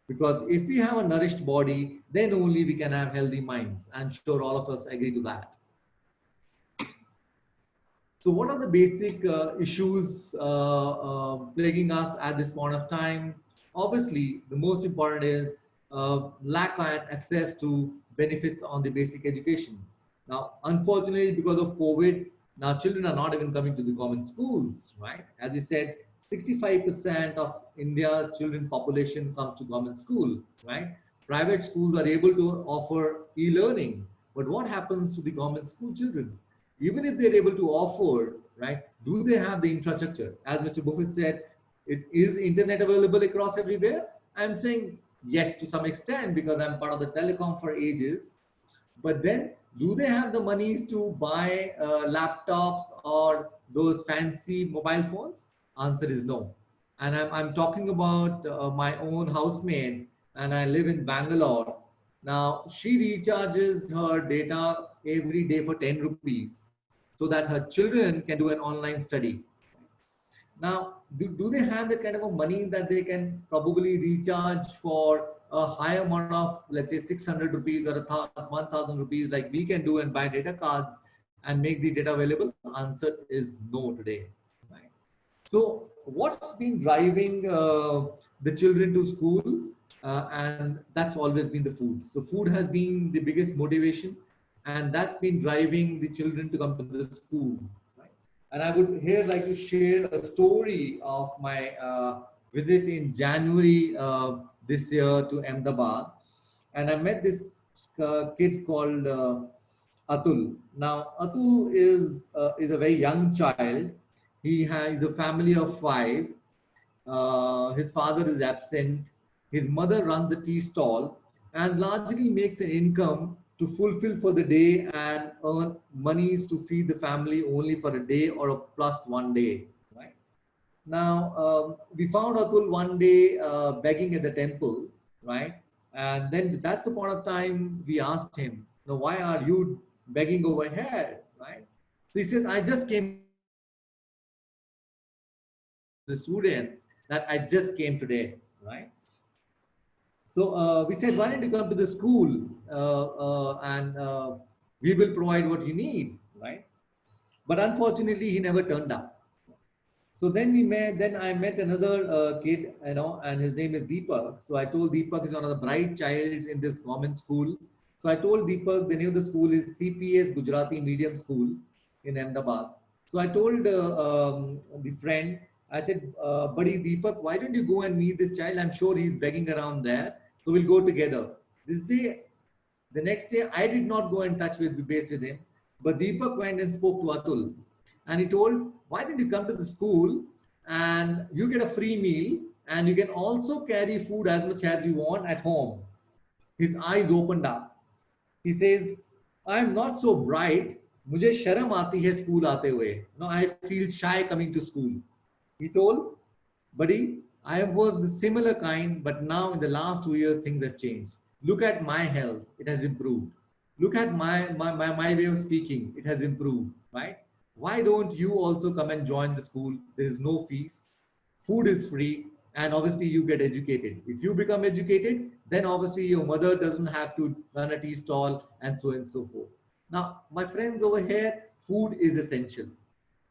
Because if we have a nourished body, then only we can have healthy minds. I'm sure all of us agree to that. So what are the basic issues plaguing us at this point of time? Obviously, the most important is lack of access to benefits on the basic education. Now, unfortunately, because of COVID, now children are not even coming to the government schools, right? As we said, 65% of India's children population comes to government school, right? Private schools are able to offer e-learning, but what happens to the government school children? Even if they're able to offer, right, do they have the infrastructure? As Mr. Buffett said, is internet available across everywhere? I'm saying yes, to some extent, because I'm part of the telecom for ages. But then, do they have the monies to buy laptops or those fancy mobile phones? Answer is no. And I'm talking about my own housemate. and I live in Bangalore. Now, she recharges her data every day for 10 rupees so that her children can do an online study. Now, do they have the kind of a money that they can probably recharge for a high amount of, let's say, 600 rupees or 1,000 rupees like we can do and buy data cards and make the data available? Answer is no today. Right? So what's been driving the children to school? And that's always been the food. So food has been the biggest motivation, and that's been driving the children to come to the school. Right? And I would here like to share a story of my visit in January this year to Ahmedabad, and I met this kid called Atul. Now, Atul is a very young child. He has a family of five. His father is absent. His mother runs a tea stall and largely makes an income to fulfill for the day and earn monies to feed the family only for a day or a plus 1 day. Right now, we found Atul one day begging at the temple, right? And then that's the point of time we asked him, "Now, why are you begging over here?" Right? So he says, "I just came." The students that I just came today, right? So we said, why don't you come to the school and we will provide what you need, right? But unfortunately, he never turned up. So then I met another kid, and his name is Deepak. So I told Deepak is one of the bright childs in this government school. So I told Deepak the name of the school is CPS Gujarati Medium School in Ahmedabad. So I told the friend, I said, buddy Deepak, why don't you go and meet this child? I'm sure he's begging around there. So we'll go together. The next day, I did not go in touch with base with him, but Deepak went and spoke to Atul. And he told, why don't you come to the school and you get a free meal and you can also carry food as much as you want at home. His eyes opened up. He says, I'm not so bright. मुझे शर्म आती है school आते हुए. No, I feel shy coming to school. He told, buddy, I was the similar kind, but now in the last 2 years, things have changed. Look at my health, it has improved. Look at my way of speaking, it has improved, right? Why don't you also come and join the school? There is no fees, food is free, and obviously you get educated. If you become educated, then obviously your mother doesn't have to run a tea stall and so on and so forth. Now, my friends over here, food is essential.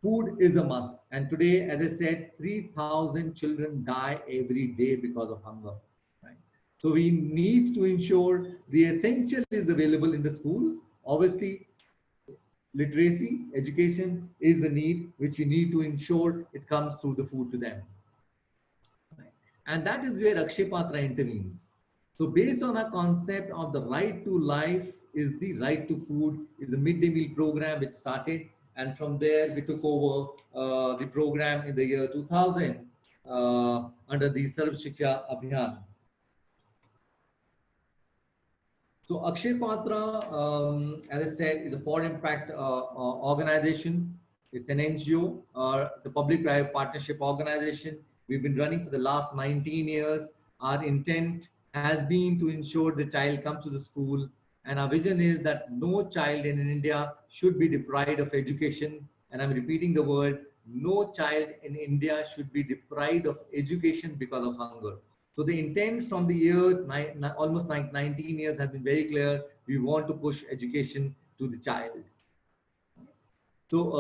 Food is a must. And today, as I said, 3,000 children die every day because of hunger. Right? So we need to ensure the essential is available in the school. Obviously, literacy, education is the need, which we need to ensure it comes through the food to them. Right? And that is where Akshay Patra intervenes. So based on our concept of the right to life is the right to food, is a midday meal program which started. And from there, we took over the program in the year 2000 under the Sarv Shiksha Abhiyan. So Akshay Patra, as I said, is a for impact organization. It's an NGO, it's a public-private partnership organization. We've been running for the last 19 years. Our intent has been to ensure the child comes to the school. And our vision is that no child in India should be deprived of education. And I'm repeating the word, no child in India should be deprived of education because of hunger. So the intent from the year, almost 19 years has been very clear. We want to push education to the child. So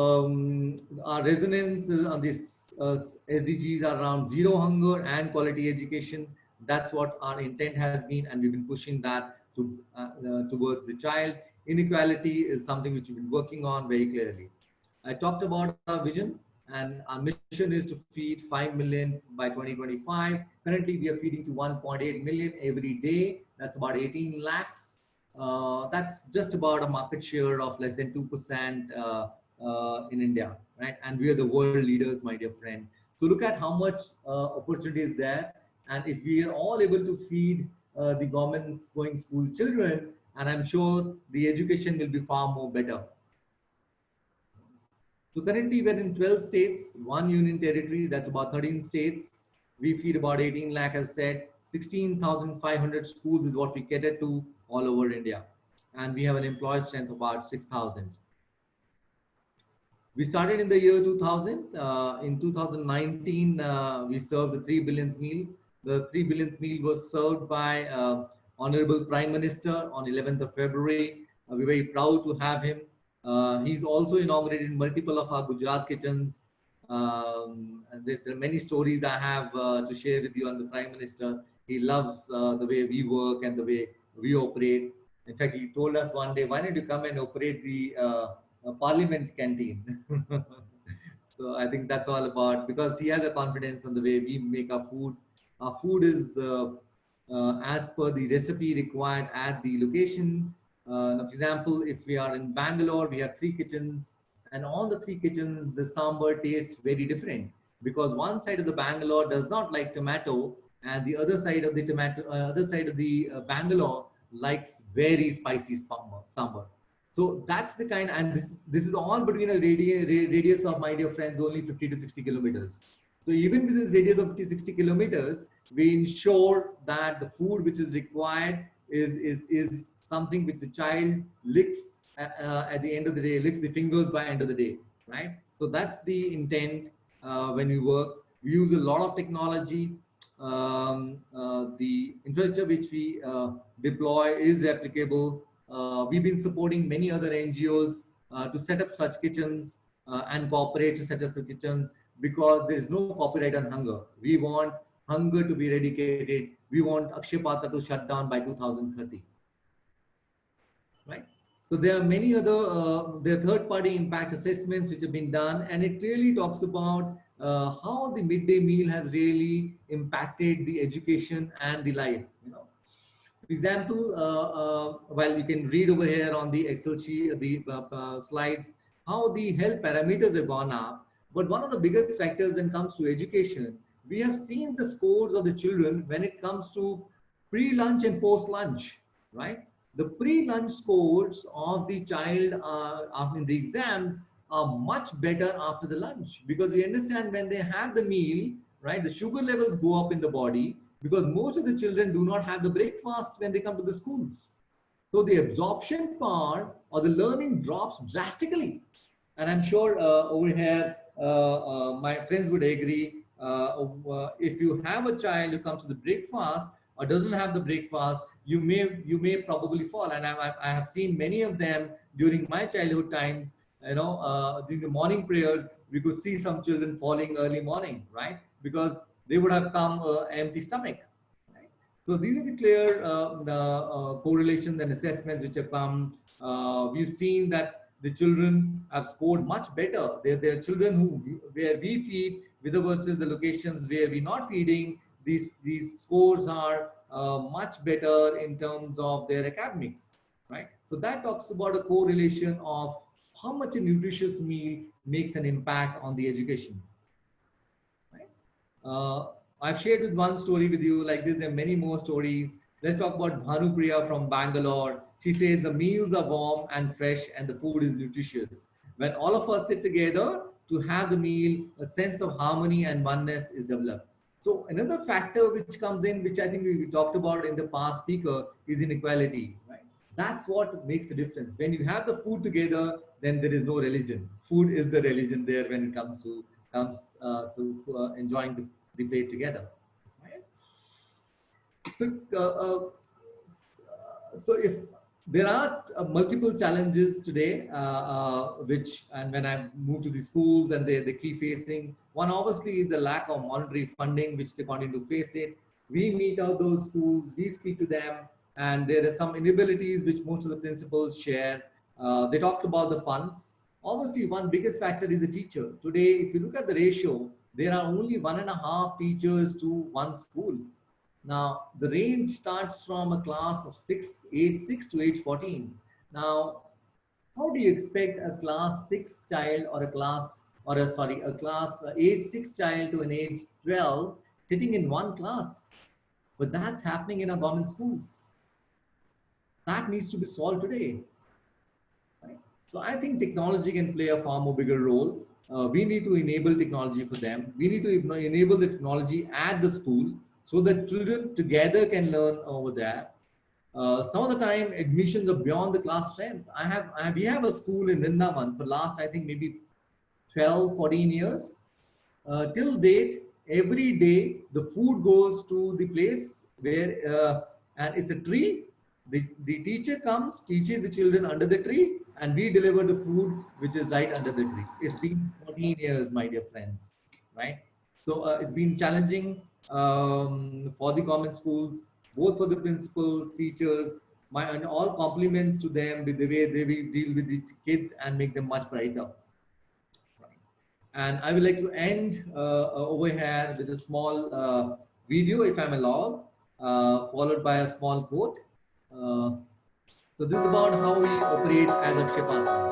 our resonance on this SDGs are around zero hunger and quality education. That's what our intent has been, and we've been pushing that towards the child. Inequality is something which we've been working on very clearly. I talked about our vision, and our mission is to feed 5 million by 2025. Currently, we are feeding to 1.8 million every day. That's about 18 lakhs. That's just about a market share of less than 2% in India, right? And we are the world leaders, my dear friend. So look at how much opportunity is there. And if we are all able to feed the government's going school children, and I'm sure the education will be far more better. So currently we're in 12 states, 1 union territory, that's about 13 states. We feed about 18 lakh, as said. 16,500 schools is what we cater to all over India. And we have an employee strength of about 6,000. We started in the year 2000. In 2019, we served the 3 billionth meal. The 3 billionth meal was served by Honorable Prime Minister on 11th of February. We're very proud to have him. He's also inaugurated multiple of our Gujarat kitchens. And there are many stories I have to share with you on the Prime Minister. He loves the way we work and the way we operate. In fact, he told us one day, why don't you come and operate the Parliament canteen? So I think that's all about, because he has a confidence on the way we make our food. Our food is as per the recipe required at the location. For example, if we are in Bangalore, we have 3 kitchens, and all the 3 kitchens, the sambar tastes very different, because one side of the Bangalore does not like tomato, and the other side of the Bangalore likes very spicy sambar. So that's the kind, and this is all between a radius of, my dear friends, only 50 to 60 kilometers. So even with this radius of 50, 60 kilometers, we ensure that the food which is required is something which the child licks at the end of the day, licks the fingers by end of the day, right? So that's the intent when we work. We use a lot of technology. The infrastructure which we deploy is replicable. We've been supporting many other NGOs to set up such kitchens and cooperate to set up the kitchens, because there is no copyright on hunger. We want hunger to be eradicated. We want Akshay Patra to shut down by 2030. Right? So there are many other there are third-party impact assessments which have been done, and it really talks about how the midday meal has really impacted the education and the life. For example, while you can read over here on the Excel sheet, the slides, how the health parameters have gone up. But one of the biggest factors when it comes to education, we have seen the scores of the children when it comes to pre-lunch and post-lunch, right? The pre-lunch scores of the child in the exams are much better after the lunch, because we understand when they have the meal, right, the sugar levels go up in the body, because most of the children do not have the breakfast when they come to the schools. So the absorption part or the learning drops drastically. And I'm sure over here, my friends would agree, if you have a child who comes to the breakfast or doesn't have the breakfast, you may probably fall. And I have seen many of them during my childhood times, during the morning prayers, we could see some children falling early morning, right? Because they would have come empty stomach. Right? So these are the clear correlations and assessments which have come. We've seen that the children have scored much better. There are children where we feed versus the locations where we're not feeding. These scores are much better in terms of their academics, right? So that talks about a correlation of how much a nutritious meal makes an impact on the education. I've shared with one story with you like this. There are many more stories. Let's talk about Bhanupriya from Bangalore. She says the meals are warm and fresh and the food is nutritious. When all of us sit together to have the meal, a sense of harmony and oneness is developed. So another factor which comes in, which I think we talked about in the past speaker, is inequality. Right? That's what makes the difference. When you have the food together, then there is no religion. Food is the religion there when it comes to enjoying the plate together. Right? So if there are multiple challenges today, and when I move to the schools and they keep facing, one obviously is the lack of monetary funding, which they continue to face it. We meet out those schools, we speak to them, and there are some inabilities which most of the principals share. They talked about the funds. Obviously, one biggest factor is the teacher. Today, if you look at the ratio, there are only 1.5 teachers to one school. Now, the range starts from a class of age 6 to age 14. Now, how do you expect a class 6 child or a class age 6 child to an age 12 sitting in one class? But that's happening in our government schools. That needs to be solved today. Right? So I think technology can play a far more bigger role. we need to enable technology for them. We need to enable the technology at the school so that children together can learn over there. Some of the time admissions are beyond the class strength. We have a school in Vrindavan for last, I think maybe 12, 14 years. Till date, every day the food goes to the place where, and it's a tree. The teacher comes, teaches the children under the tree, and we deliver the food which is right under the tree. It's been 14 years, my dear friends, right? So it's been challenging for the government schools, both for the principals, teachers, and all compliments to them with the way they will deal with the kids and make them much brighter. And I would like to end over here with a small video, if I'm allowed, followed by a small quote. So this is about how we operate as Akshay Patra.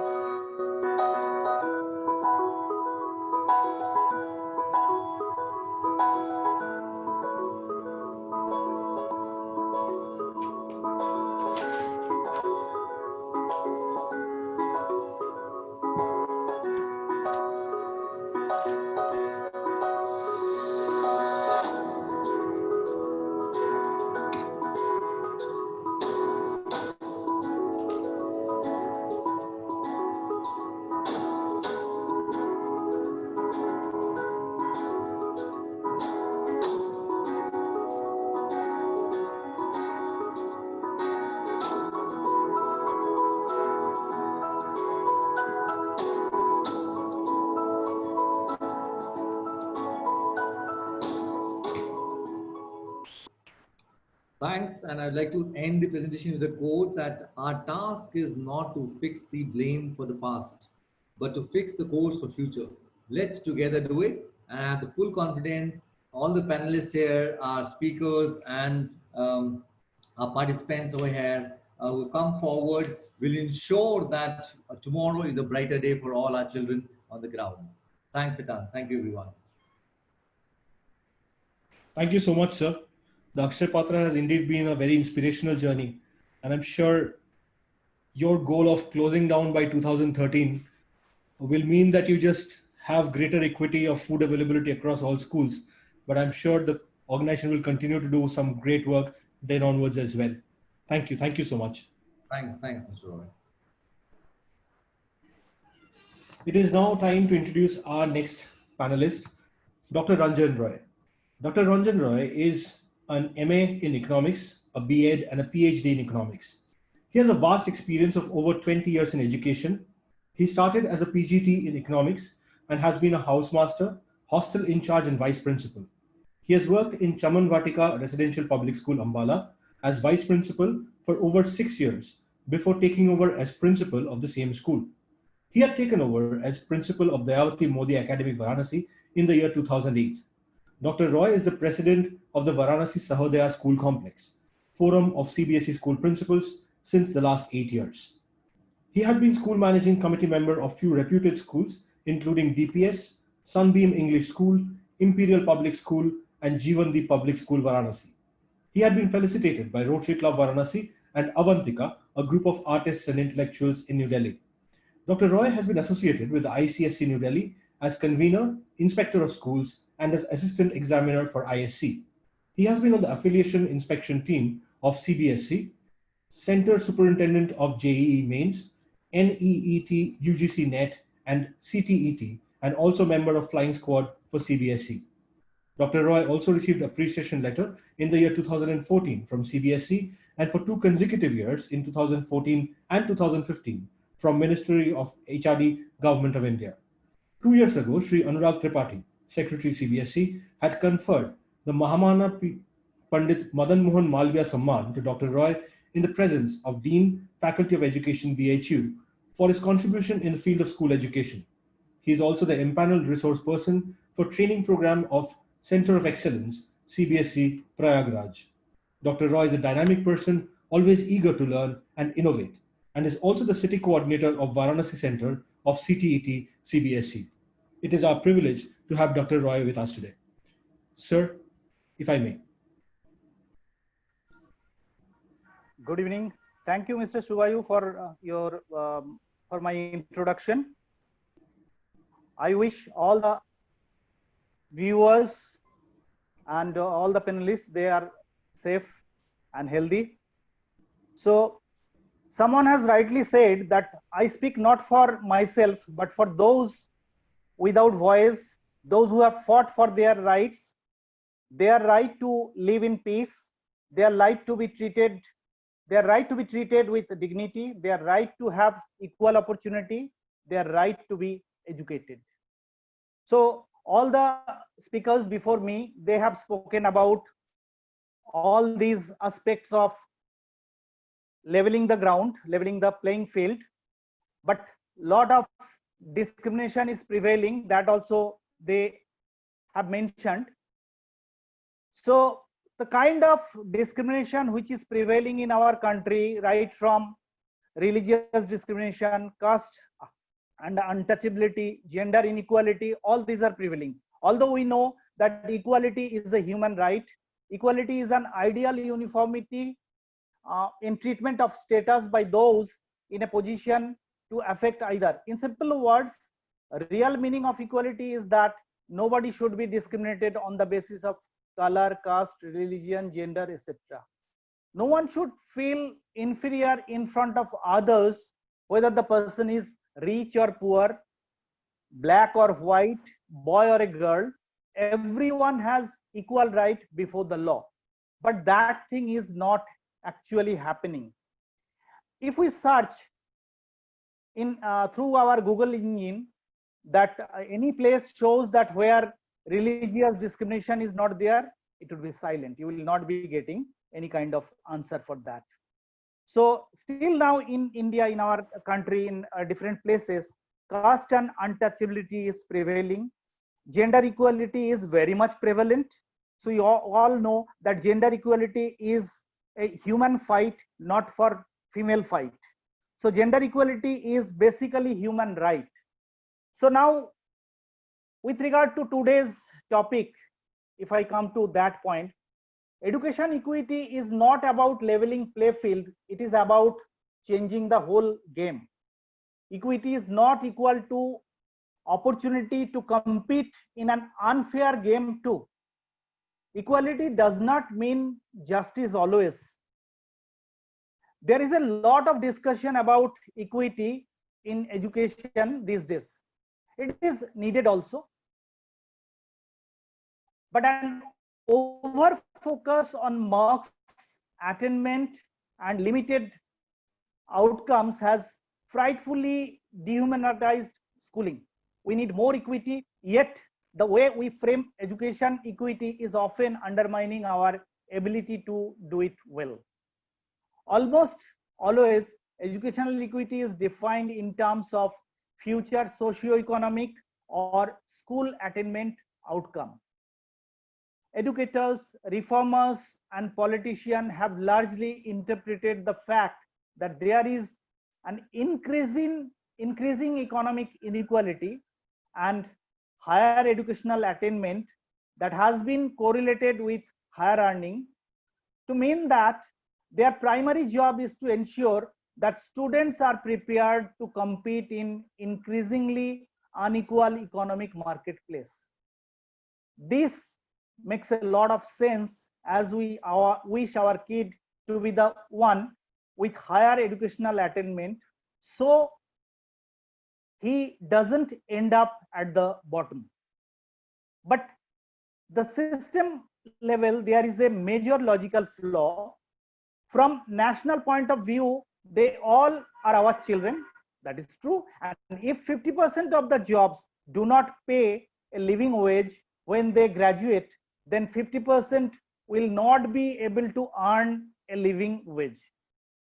Thanks, and I'd like to end the presentation with a quote that our task is not to fix the blame for the past, but to fix the course for future. Let's together do it, and I have the full confidence. All the panelists here, our speakers, and our participants over here who come forward will ensure that tomorrow is a brighter day for all our children on the ground. Thanks a ton. Thank you, everyone. Thank you so much, sir. The Akshay Patra has indeed been a very inspirational journey. And I'm sure your goal of closing down by 2013 will mean that you just have greater equity of food availability across all schools. But I'm sure the organization will continue to do some great work then onwards as well. Thank you. Thank you so much. Thanks, Mr. Roy. It is now time to introduce our next panelist, Dr. Ranjan Roy. Dr. Ranjan Roy is an MA in economics, a B.Ed, and a PhD in economics. He has a vast experience of over 20 years in education. He started as a PGT in economics and has been a housemaster, hostel in charge, and vice principal. He has worked in Chaman Vatika Residential Public School, Ambala, as vice principal for over 6 years before taking over as principal of the same school. He had taken over as principal of Dayavati Modi Academy, Varanasi in the year 2008. Dr. Roy is the president of the Varanasi Sahodaya School Complex, forum of CBSE school principals since the last 8 years. He had been school managing committee member of few reputed schools, including DPS, Sunbeam English School, Imperial Public School, and Jeevandeep Public School, Varanasi. He had been felicitated by Rotary Club Varanasi and Avantika, a group of artists and intellectuals in New Delhi. Dr. Roy has been associated with the ICSC New Delhi as convener, inspector of schools, and as assistant examiner for ISC. He has been on the affiliation inspection team of CBSE, Center Superintendent of JEE Mains, NEET UGC NET, and CTET, and also member of Flying Squad for CBSE. Dr. Roy also received appreciation letter in the year 2014 from CBSE and for 2 consecutive years in 2014 and 2015 from Ministry of HRD, Government of India. 2 years ago, Sri Anurag Tripathi, Secretary CBSE, had conferred the Mahamana Pandit Madan Mohan Malviya Samman to Dr. Roy in the presence of Dean, Faculty of Education, BHU, for his contribution in the field of school education. He is also the empaneled resource person for training program of Center of Excellence, CBSE, Prayagraj. Dr. Roy is a dynamic person, always eager to learn and innovate, and is also the city coordinator of Varanasi Center of CTET, CBSE. It is our privilege to have Dr. Roy with us today. Sir, if I may. Good evening. Thank you, Mr. Suvayu, for for my introduction. I wish all the viewers and all the panelists, they are safe and healthy. So someone has rightly said that I speak not for myself, but for those without voice, those who have fought for their rights, their right to live in peace, their right to be treated, their right to be treated with dignity, their right to have equal opportunity, their right to be educated. So all the speakers before me, they have spoken about all these aspects of leveling the ground, leveling the playing field, but lot of discrimination is prevailing, that also they have mentioned. So the kind of discrimination which is prevailing in our country, right from religious discrimination, caste and untouchability, gender inequality, all these are prevailing. Although we know that equality is a human right, equality is an ideal uniformity in treatment of status by those in a position to affect either. In simple words, real meaning of equality is that nobody should be discriminated on the basis of color, caste, religion, gender, etc. No one should feel inferior in front of others, whether the person is rich or poor, black or white, boy or a girl. Everyone has equal right before the law, but that thing is not actually happening. If we search in through our Google engine, that any place shows that where religious discrimination is not there, it will be silent. You will not be getting any kind of answer for that. So still now in India, in our country, in different places, caste and untouchability is prevailing. Gender equality is very much prevalent. So you all know that gender equality is a human fight, not for female fight. So gender equality is basically human right. So now, with regard to today's topic, if I come to that point, education equity is not about leveling play field, it is about changing the whole game. Equity is not equal to opportunity to compete in an unfair game too. Equality does not mean justice always. There is a lot of discussion about equity in education these days. It is needed also. But an over focus on marks, attainment, and limited outcomes has frightfully dehumanized schooling. We need more equity, yet the way we frame education equity is often undermining our ability to do it well. Almost always, educational equity is defined in terms of future socio-economic or school attainment outcome. Educators, reformers, and politicians have largely interpreted the fact that there is an increasing economic inequality and higher educational attainment that has been correlated with higher earning, to mean that their primary job is to ensure that students are prepared to compete in increasingly unequal economic marketplace. This makes a lot of sense as we wish our kid to be the one with higher educational attainment, so he doesn't end up at the bottom. But the system level, there is a major logical flaw. From national point of view, they all are our children. That is true. And if 50% of the jobs do not pay a living wage when they graduate, then 50% will not be able to earn a living wage.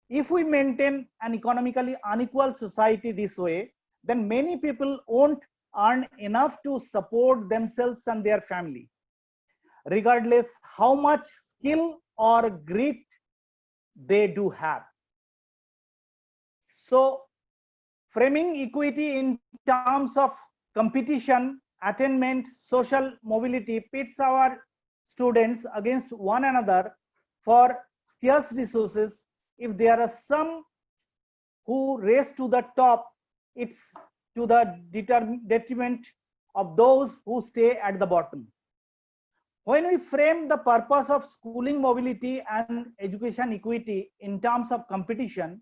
If we maintain an economically unequal society this way, then many people won't earn enough to support themselves and their family, regardless how much skill or grit they do have. So framing equity in terms of competition, attainment, social mobility pits our students against one another for scarce resources. If there are some who race to the top, it's to the detriment of those who stay at the bottom. When we frame the purpose of schooling mobility and education equity in terms of competition,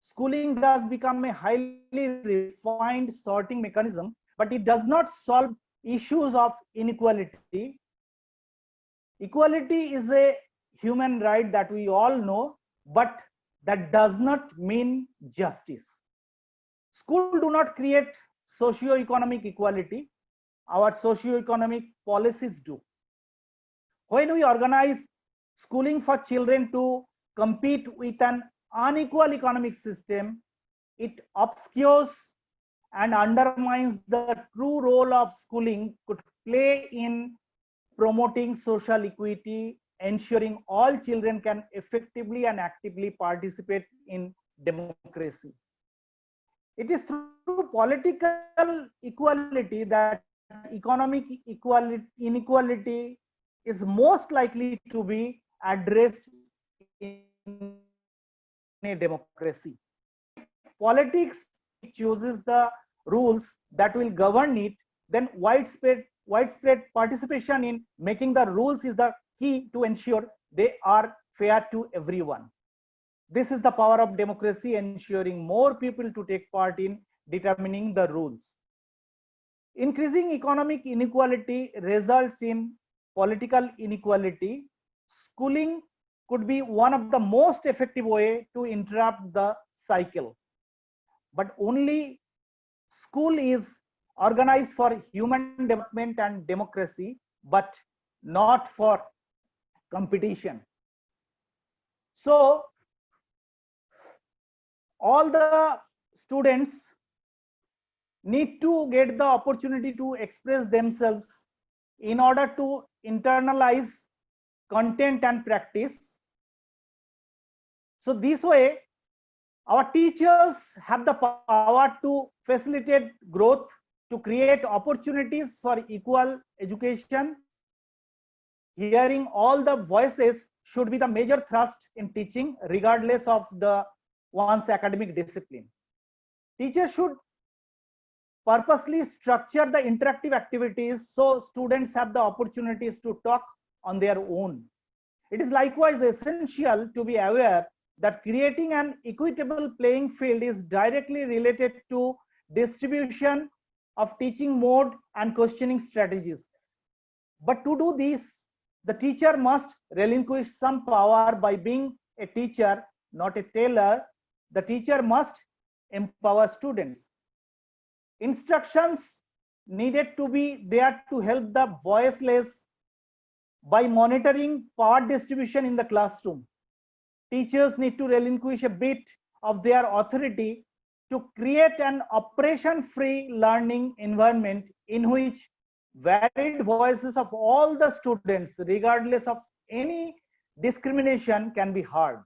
schooling does become a highly refined sorting mechanism, but it does not solve issues of inequality. Equality is a human right that we all know, but that does not mean justice. Schools do not create socio-economic equality. Our socio-economic policies do. When we organize schooling for children to compete with an unequal economic system, it obscures and undermines the true role of schooling could play in promoting social equity, ensuring all children can effectively and actively participate in democracy. It is through political equality that economic inequality is most likely to be addressed in a democracy. Politics chooses the rules that will govern it, then widespread participation in making the rules is the key to ensure they are fair to everyone. This is the power of democracy, ensuring more people to take part in determining the rules. Increasing economic inequality results in political inequality. Schooling could be one of the most effective way to interrupt the cycle. But only school is organized for human development and democracy, but not for competition. So all the students need to get the opportunity to express themselves in order to internalize content and practice. So this way, our teachers have the power to facilitate growth, to create opportunities for equal education. Hearing all the voices should be the major thrust in teaching, regardless of one's academic discipline. Teachers should purposely structure the interactive activities so students have the opportunities to talk on their own. It is likewise essential to be aware that creating an equitable playing field is directly related to distribution of teaching mode and questioning strategies. But to do this, the teacher must relinquish some power by being a teacher, not a tailor. The teacher must empower students. Instructions needed to be there to help the voiceless by monitoring power distribution in the classroom. Teachers need to relinquish a bit of their authority to create an operation-free learning environment in which varied voices of all the students, regardless of any discrimination, can be heard.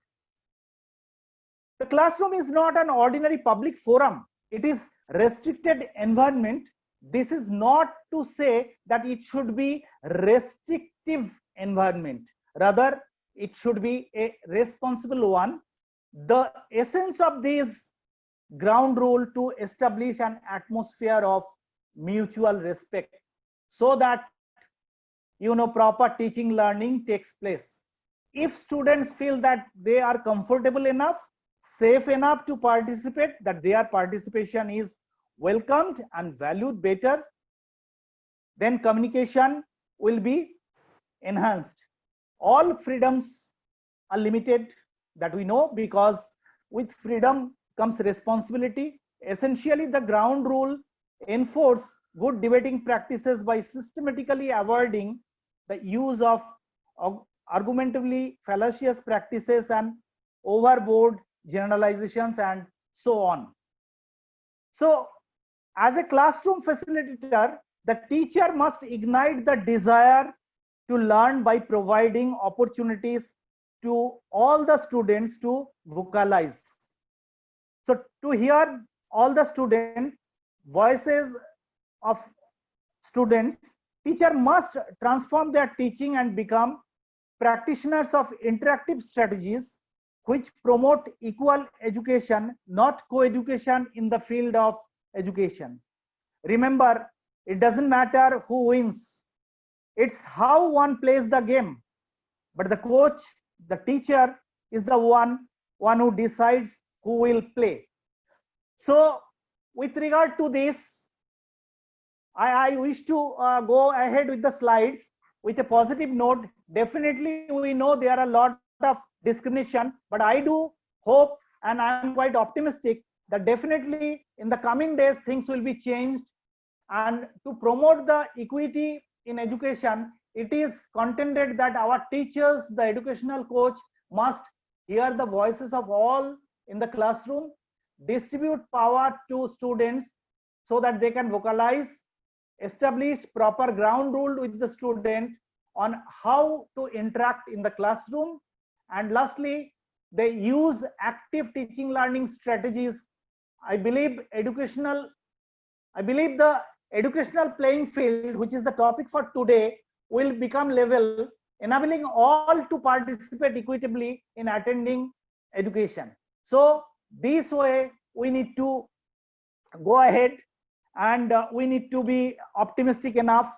The classroom is not an ordinary public forum. It is restricted environment. This is not to say that it should be restrictive environment. Rather, it should be a responsible one. The essence of this ground rule to establish an atmosphere of mutual respect so that proper teaching learning takes place. If students feel that they are comfortable enough, safe enough to participate, that their participation is welcomed and valued better, then communication will be enhanced. All freedoms are limited, that we know, because with freedom comes responsibility. Essentially, the ground rule enforces good debating practices by systematically avoiding the use of argumentatively fallacious practices and overboard generalizations and so on. So, as a classroom facilitator, the teacher must ignite the desire to learn by providing opportunities to all the students to vocalize. So to hear all the voices of students, teacher must transform their teaching and become practitioners of interactive strategies which promote equal education, not co-education in the field of education. Remember, it doesn't matter who wins. It's how one plays the game. But the coach, the teacher is the one who decides who will play. So with regard to this, I wish to go ahead with the slides with a positive note. Definitely, we know there are a lot of discrimination, but I do hope and I'm quite optimistic that definitely in the coming days, things will be changed. And to promote the equity in education, it is contended that our teachers, the educational coach, must hear the voices of all in the classroom, distribute power to students so that they can vocalize, establish proper ground rule with the student on how to interact in the classroom, and lastly, they use active teaching learning strategies. I believe the educational playing field, which is the topic for today, will become level, enabling all to participate equitably in attending education. So this way we need to go ahead, and we need to be optimistic enough.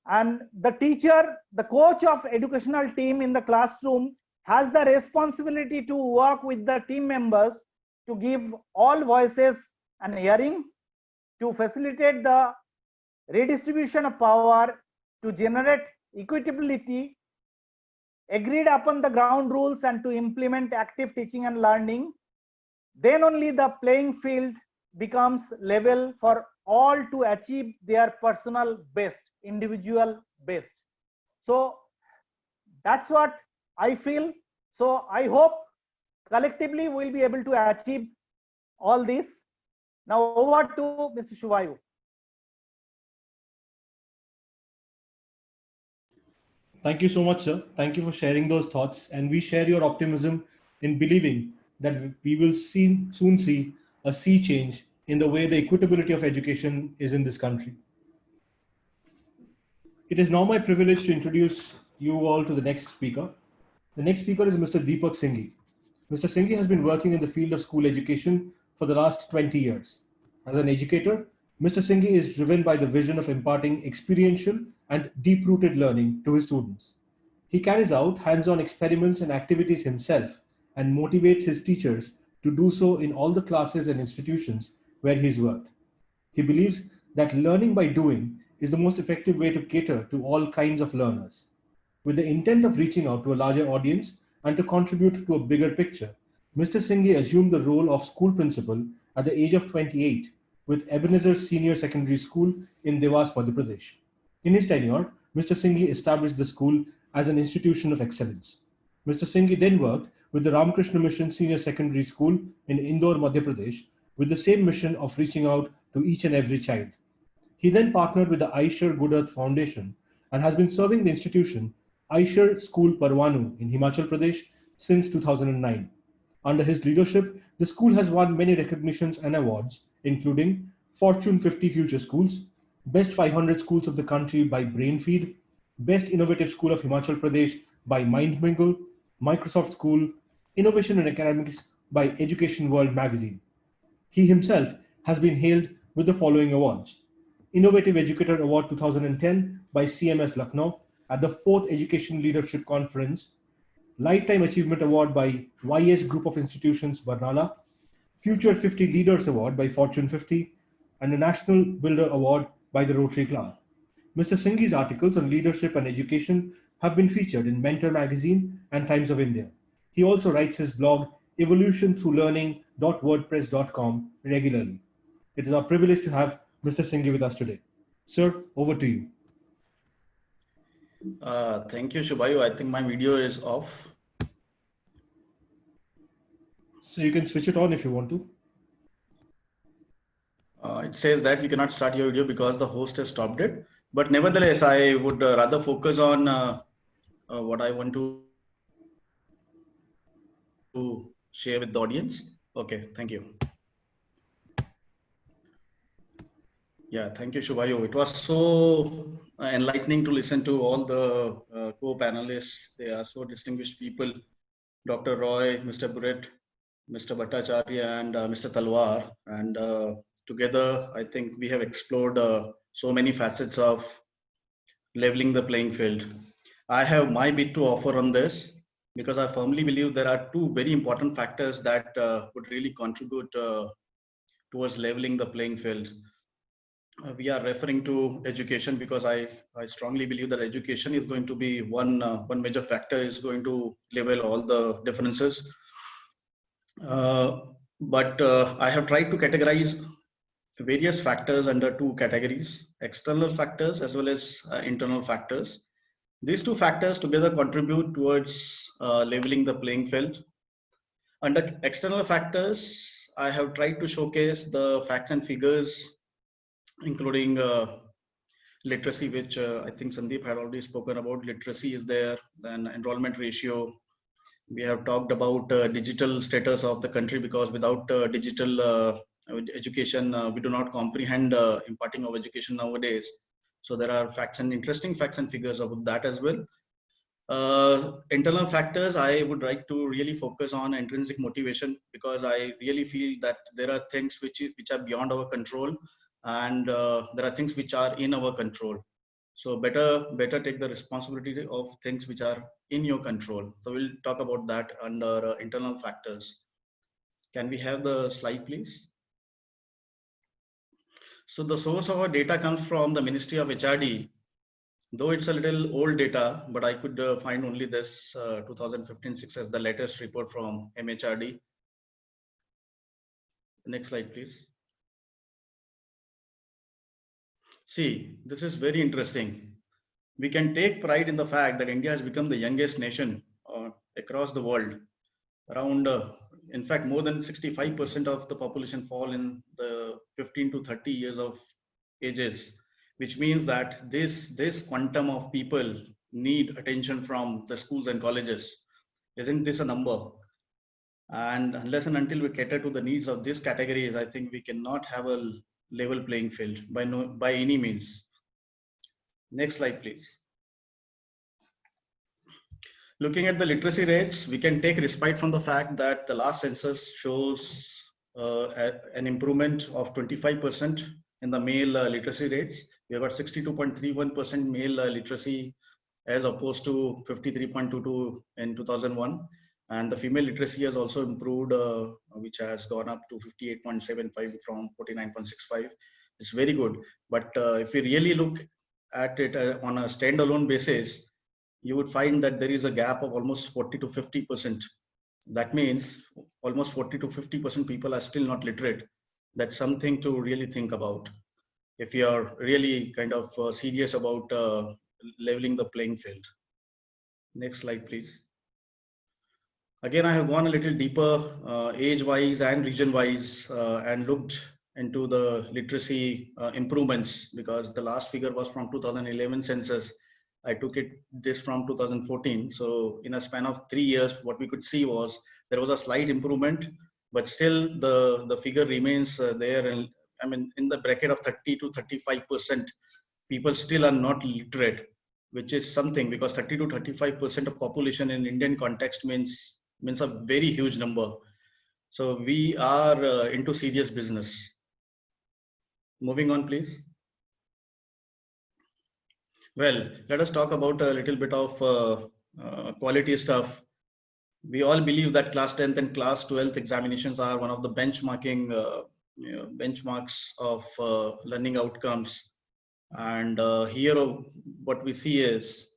And the teacher, the coach of educational team in the classroom has the responsibility to work with the team members to give all voices an hearing, to facilitate the redistribution of power, to generate equitability, agreed upon the ground rules, and to implement active teaching and learning. Then only the playing field becomes level for all to achieve their personal best, individual best. So that's what I feel. So I hope collectively we'll be able to achieve all this. Now over to Mr. Shubhayu. Thank you so much, sir. Thank you for sharing those thoughts. And we share your optimism in believing that we will soon see a sea change in the way the equitability of education is in this country. It is now my privilege to introduce you all to the next speaker. The next speaker is Mr. Deepak Singhi. Mr. Singhi has been working in the field of school education for the last 20 years. As an educator, Mr. Singhi is driven by the vision of imparting experiential and deep-rooted learning to his students. He carries out hands-on experiments and activities himself and motivates his teachers to do so in all the classes and institutions where he's worked. He believes that learning by doing is the most effective way to cater to all kinds of learners. With the intent of reaching out to a larger audience and to contribute to a bigger picture, Mr. Singhi assumed the role of school principal at the age of 28 with Ebenezer Senior Secondary School in Dewas, Madhya Pradesh. In his tenure, Mr. Singhi established the school as an institution of excellence. Mr. Singhi then worked with the Ramakrishna Mission Senior Secondary School in Indore, Madhya Pradesh, with the same mission of reaching out to each and every child. He then partnered with the Aishar Good Earth Foundation and has been serving the institution Aishar School Parwanu in Himachal Pradesh since 2009. Under his leadership, the school has won many recognitions and awards, including Fortune 50 Future Schools, Best 500 Schools of the Country by Brainfeed, Best Innovative School of Himachal Pradesh by MindMingle, Microsoft School, Innovation in Academics by Education World Magazine. He himself has been hailed with the following awards: Innovative Educator Award 2010 by CMS Lucknow at the 4th Education Leadership Conference, Lifetime Achievement Award by YS Group of Institutions Barnala, Future 50 Leaders Award by Fortune 50, and a National Builder Award by the Rotary Club. Mr. Singhi's articles on leadership and education have been featured in Mentor Magazine and Times of India. He also writes his blog evolutionthroughlearning.wordpress.com regularly. It is our privilege to have Mr. Singhi with us today. Sir, over to you. Thank you, Shubhayu. I think my video is off. So you can switch it on if you want to. It says that you cannot start your video because the host has stopped it. But nevertheless, I would rather focus on what I want to share with the audience. Okay, thank you. Yeah, thank you, Shubhayu. It was so enlightening to listen to all the co-panelists. They are so distinguished people, Dr. Roy, Mr. Burrett, Mr. Bhattacharya, and Mr. Talwar. And to together, I think we have explored so many facets of leveling the playing field. I have my bit to offer on this because I firmly believe there are two very important factors that would really contribute towards leveling the playing field. We are referring to education because I strongly believe that education is going to be one major factor is going to level all the differences. But I have tried to categorize various factors under two categories: external factors as well as internal factors. These two factors together contribute towards leveling the playing field. Under external factors, I have tried to showcase the facts and figures, including literacy, which I think Sandeep had already spoken about. Literacy is there, then enrollment ratio. We have talked about digital status of the country, because without digital education, we do not comprehend imparting of education nowadays. So there are interesting facts and figures about that as well. Internal factors, I would like to really focus on intrinsic motivation, because I really feel that there are things which are beyond our control, and there are things which are in our control. So better take the responsibility of things which are in your control. So we'll talk about that under internal factors. Can we have the slide, please? So the source of our data comes from the Ministry of HRD. Though it's a little old data, but I could find only this 2015-6 as the latest report from MHRD. Next slide, please. See, this is very interesting. We can take pride in the fact that India has become the youngest nation across the world. Around, in fact, more than 65% of the population fall in the 15 to 30 years of ages, which means that this quantum of people need attention from the schools and colleges. Isn't this a number? And unless and until we cater to the needs of these categories, I think we cannot have a level playing field by any means. Next slide, please. Looking at the literacy rates, we can take respite from the fact that the last census shows an improvement of 25% in the male literacy rates. We have got 62.31% male literacy as opposed to 53.22 in 2001. And the female literacy has also improved, which has gone up to 58.75 from 49.65. It's very good. But if we really look at it on a standalone basis, you would find that there is a gap of almost 40 to 50%. That means almost 40 to 50% people are still not literate. That's something to really think about if you are really kind of serious about leveling the playing field. Next slide, please. Again, I have gone a little deeper age-wise and region-wise and looked into the literacy improvements, because the last figure was from 2011 census. I took this from 2014. So in a span of 3 years, what we could see was there was a slight improvement, but still the figure remains there. And I mean, in the bracket of 30 to 35%, people still are not literate, which is something, because 30 to 35% of population in Indian context means a very huge number. So we are into serious business. Moving on, please. Well, let us talk about a little bit of quality stuff. We all believe that class 10th and class 12th examinations are one of the benchmarking benchmarks of learning outcomes. And here what we see is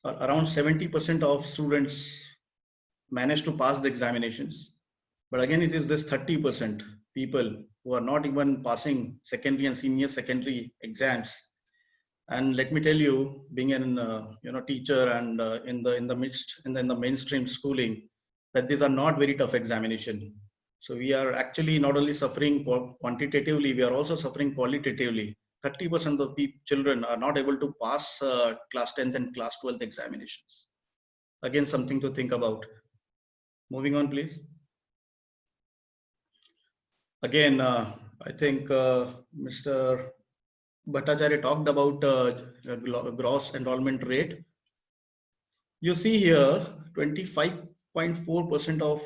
around 70% of students manage to pass the examinations. But again, it is this 30% people who are not even passing secondary and senior secondary exams. And let me tell you, being an teacher and in the mainstream schooling, that these are not very tough examination. So we are actually not only suffering quantitatively, we are also suffering qualitatively. 30% of the children are not able to pass class 10th and class 12th examinations. Again, something to think about. Moving on, please. Again, I think Mr. Bhattacharya talked about gross enrollment rate. You see here, 25.4% of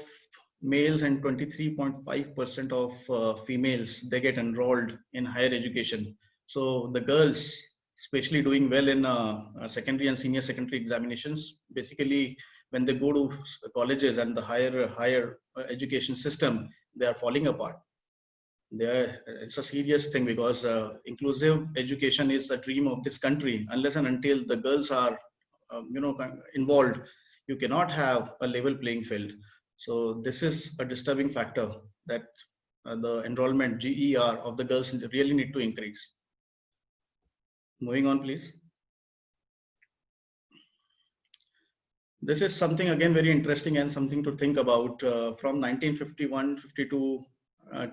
males and 23.5% of females, they get enrolled in higher education. So the girls, especially doing well in secondary and senior secondary examinations, basically when they go to colleges and the higher education system, they are falling apart. It's a serious thing, because inclusive education is a dream of this country. Unless and until the girls are involved, you cannot have a level playing field. So this is a disturbing factor, that the enrollment GER of the girls really need to increase. Moving on, please. This is something again very interesting and something to think about. From 1951-52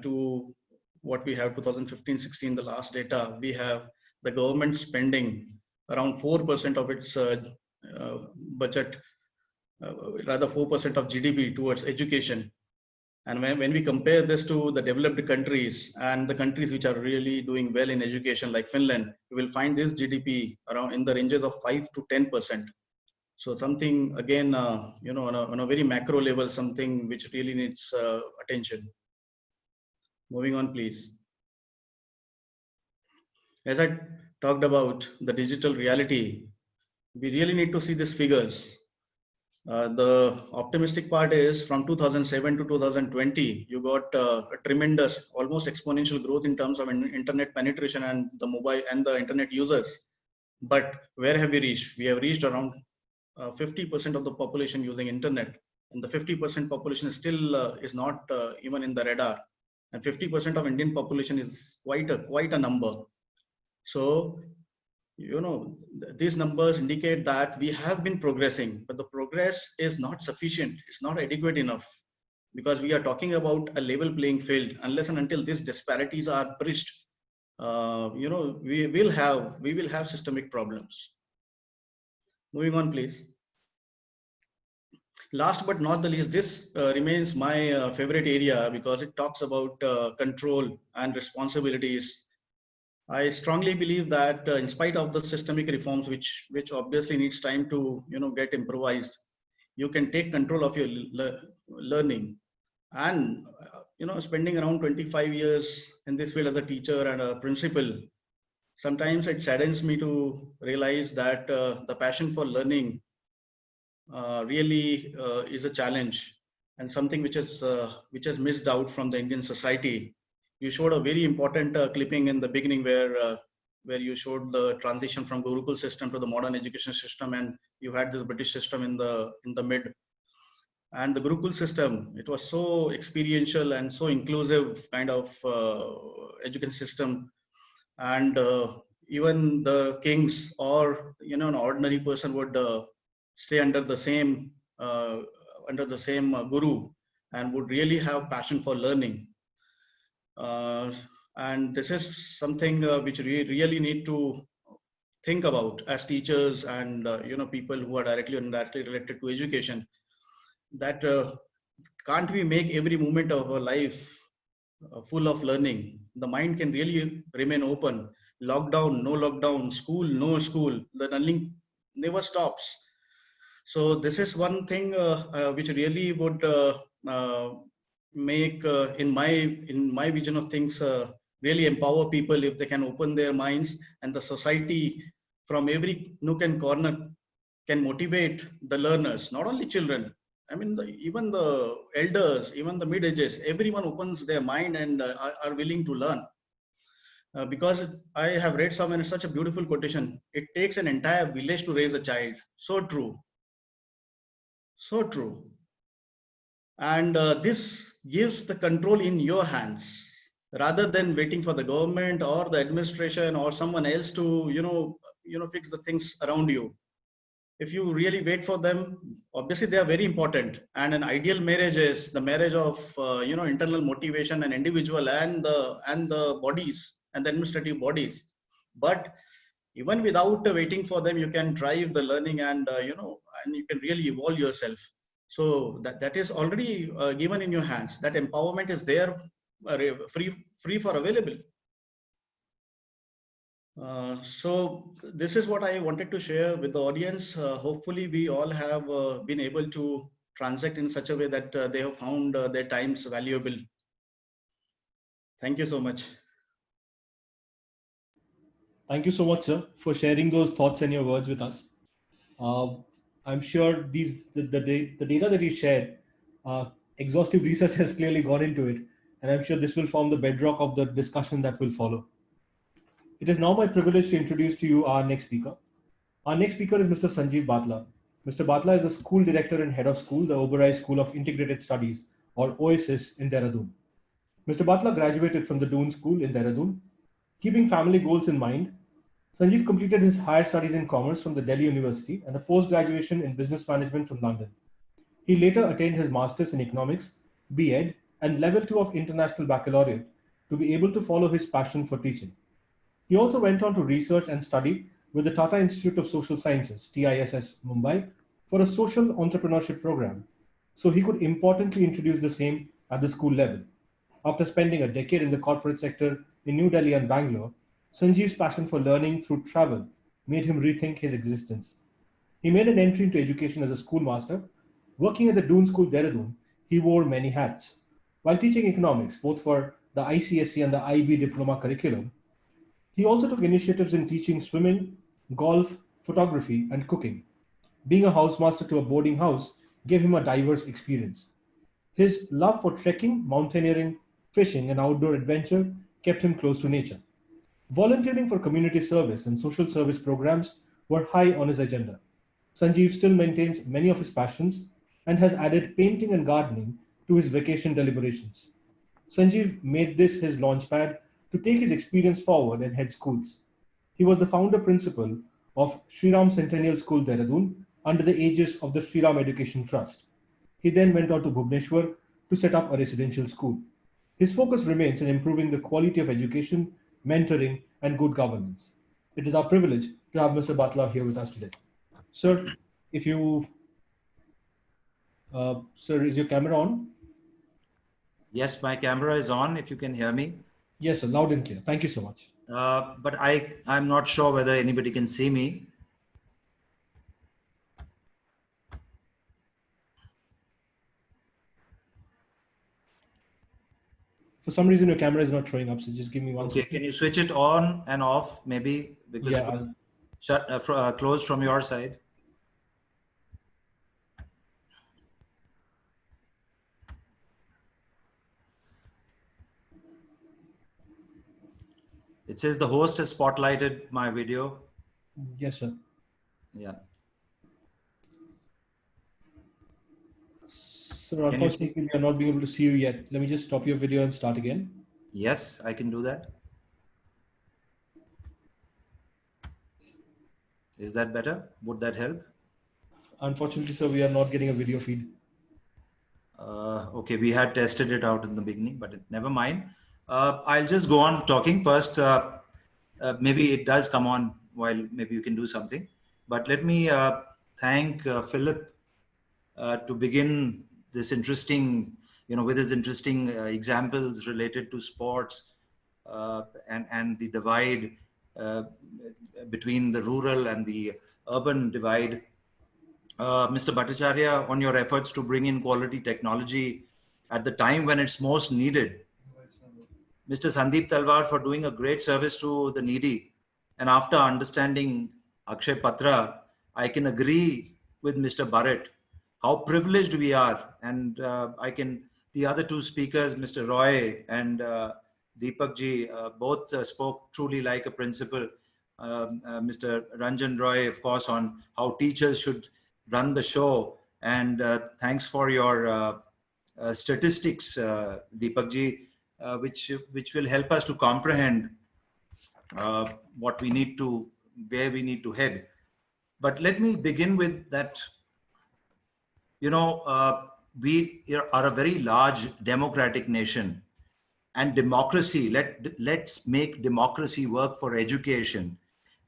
to what we have 2015-16, the last data, we have the government spending around 4% of its budget, rather 4% of GDP towards education. And when we compare this to the developed countries and the countries which are really doing well in education, like Finland, you will find this GDP around in the ranges of 5 to 10%. So something again, on a very macro level, something which really needs attention. Moving on, please. As I talked about the digital reality, we really need to see these figures. The optimistic part is from 2007 to 2020, you got a tremendous, almost exponential growth in terms of internet penetration and the mobile and the internet users. But where have we reached? We have reached around 50% of the population using internet, and the 50% population is still is not even in the radar, and 50% of Indian population is quite a number. So these numbers indicate that we have been progressing, but the progress is not sufficient. It's not adequate enough, because we are talking about a level playing field. Unless and until these disparities are bridged, we will have systemic problems. Moving on, please. Last but not the least, this remains my favorite area, because it talks about control and responsibilities. I strongly believe that in spite of the systemic reforms, which obviously needs time to get improvised, you can take control of your learning. And spending around 25 years in this field as a teacher and a principal, sometimes it saddens me to realize that the passion for learning really is a challenge, and something which is missed out from the Indian society. You showed a very important clipping in the beginning where you showed the transition from Gurukul system to the modern education system, and you had this British system in the mid. And the Gurukul system, it was so experiential and so inclusive kind of education system, and even the kings or an ordinary person would stay under the same guru, and would really have passion for learning. And this is something which we really need to think about as teachers and people who are directly or indirectly related to education, that can't we make every moment of our life full of learning? The mind can really remain open. Lockdown, no lockdown, school, no school, the learning never stops. So this is one thing which really would make in my vision of things really empower people if they can open their minds, and the society from every nook and corner can motivate the learners, not only children. I mean, even the elders, even the mid ages, everyone opens their mind and are willing to learn. Because I have read somewhere such a beautiful quotation: it takes an entire village to raise a child. So true. So true. And this gives the control in your hands, rather than waiting for the government or the administration or someone else to fix the things around you. If you really wait for them, obviously they are very important, and an ideal marriage is the marriage of internal motivation and individual and the bodies and the administrative bodies. But even without waiting for them, you can drive the learning, and and you can really evolve yourself. So that is already given in your hands. That empowerment is there, free for available. So this is what I wanted to share with the audience. Hopefully we all have been able to transact in such a way that they have found their times valuable. Thank you so much. Thank you so much, sir, for sharing those thoughts and your words with us. I'm sure the data that you shared, exhaustive research has clearly gone into it, and I'm sure this will form the bedrock of the discussion that will follow. It is now my privilege to introduce to you our next speaker. Our next speaker is Mr. Sanjeev Batla. Mr. Batla is the school director and head of school, the Oberoi School of Integrated Studies, or OASIS, in Dehradun. Mr. Batla graduated from the Doon School in Dehradun. Keeping family goals in mind, Sanjeev completed his higher studies in commerce from the Delhi University and a post-graduation in business management from London. He later attained his master's in economics, B.Ed, and level 2 of international baccalaureate to be able to follow his passion for teaching. He also went on to research and study with the Tata Institute of Social Sciences, TISS, Mumbai, for a social entrepreneurship program, so he could importantly introduce the same at the school level. After spending a decade in the corporate sector in New Delhi and Bangalore, Sanjeev's passion for learning through travel made him rethink his existence. He made an entry into education as a schoolmaster. Working at the Doon School, Dehradun, he wore many hats. While teaching economics, both for the ICSE and the IB diploma curriculum, he also took initiatives in teaching swimming, golf, photography, and cooking. Being a housemaster to a boarding house gave him a diverse experience. His love for trekking, mountaineering, fishing, and outdoor adventure kept him close to nature. Volunteering for community service and social service programs were high on his agenda. Sanjeev still maintains many of his passions and has added painting and gardening to his vacation deliberations. Sanjeev made this his launchpad to take his experience forward and head schools. He was the founder principal of Shri Ram Centennial School, Dehradun, under the aegis of the Shri Ram Education Trust. He then went on to Bhubaneswar to set up a residential school. His focus remains in improving the quality of education, mentoring, and good governance. It is our privilege to have Mr. Batla here with us today. Sir, if you, sir, is your camera on? Yes, my camera is on, if you can hear me. Yes, sir, loud and clear. Thank you so much. But I'm not sure whether anybody can see me. For some reason, your camera is not showing up, so just give me one Okay, second. can you switch it on and off, maybe? Because Yeah, it was closed from your side. It says the host has spotlighted my video. Yes, sir. Yeah. So unfortunately, we are not being able to see you yet. Let me just stop your video and start again. Yes, I can do that. Is that better? Would that help? Unfortunately, sir, we are not getting a video feed. Okay, we had tested it out in the beginning, but never mind. I'll just go on talking first. Maybe it does come on while maybe you can do something. But let me thank Philip to begin this interesting, with his interesting examples related to sports and the divide between the rural and the urban divide. Mr. Bhattacharya, on your efforts to bring in quality technology at the time when it's most needed. Mr. Sandeep Talwar for doing a great service to the needy. And after understanding Akshay Patra, I can agree with Mr. Barrett how privileged we are. And the other two speakers, Mr. Roy and Deepak ji, both spoke truly like a principal. Mr. Ranjan Roy, of course, on how teachers should run the show. And thanks for your statistics, Deepak ji, which will help us to comprehend what we need to, where we need to head. But let me begin with that. We are a very large democratic nation, and democracy, let's make democracy work for education,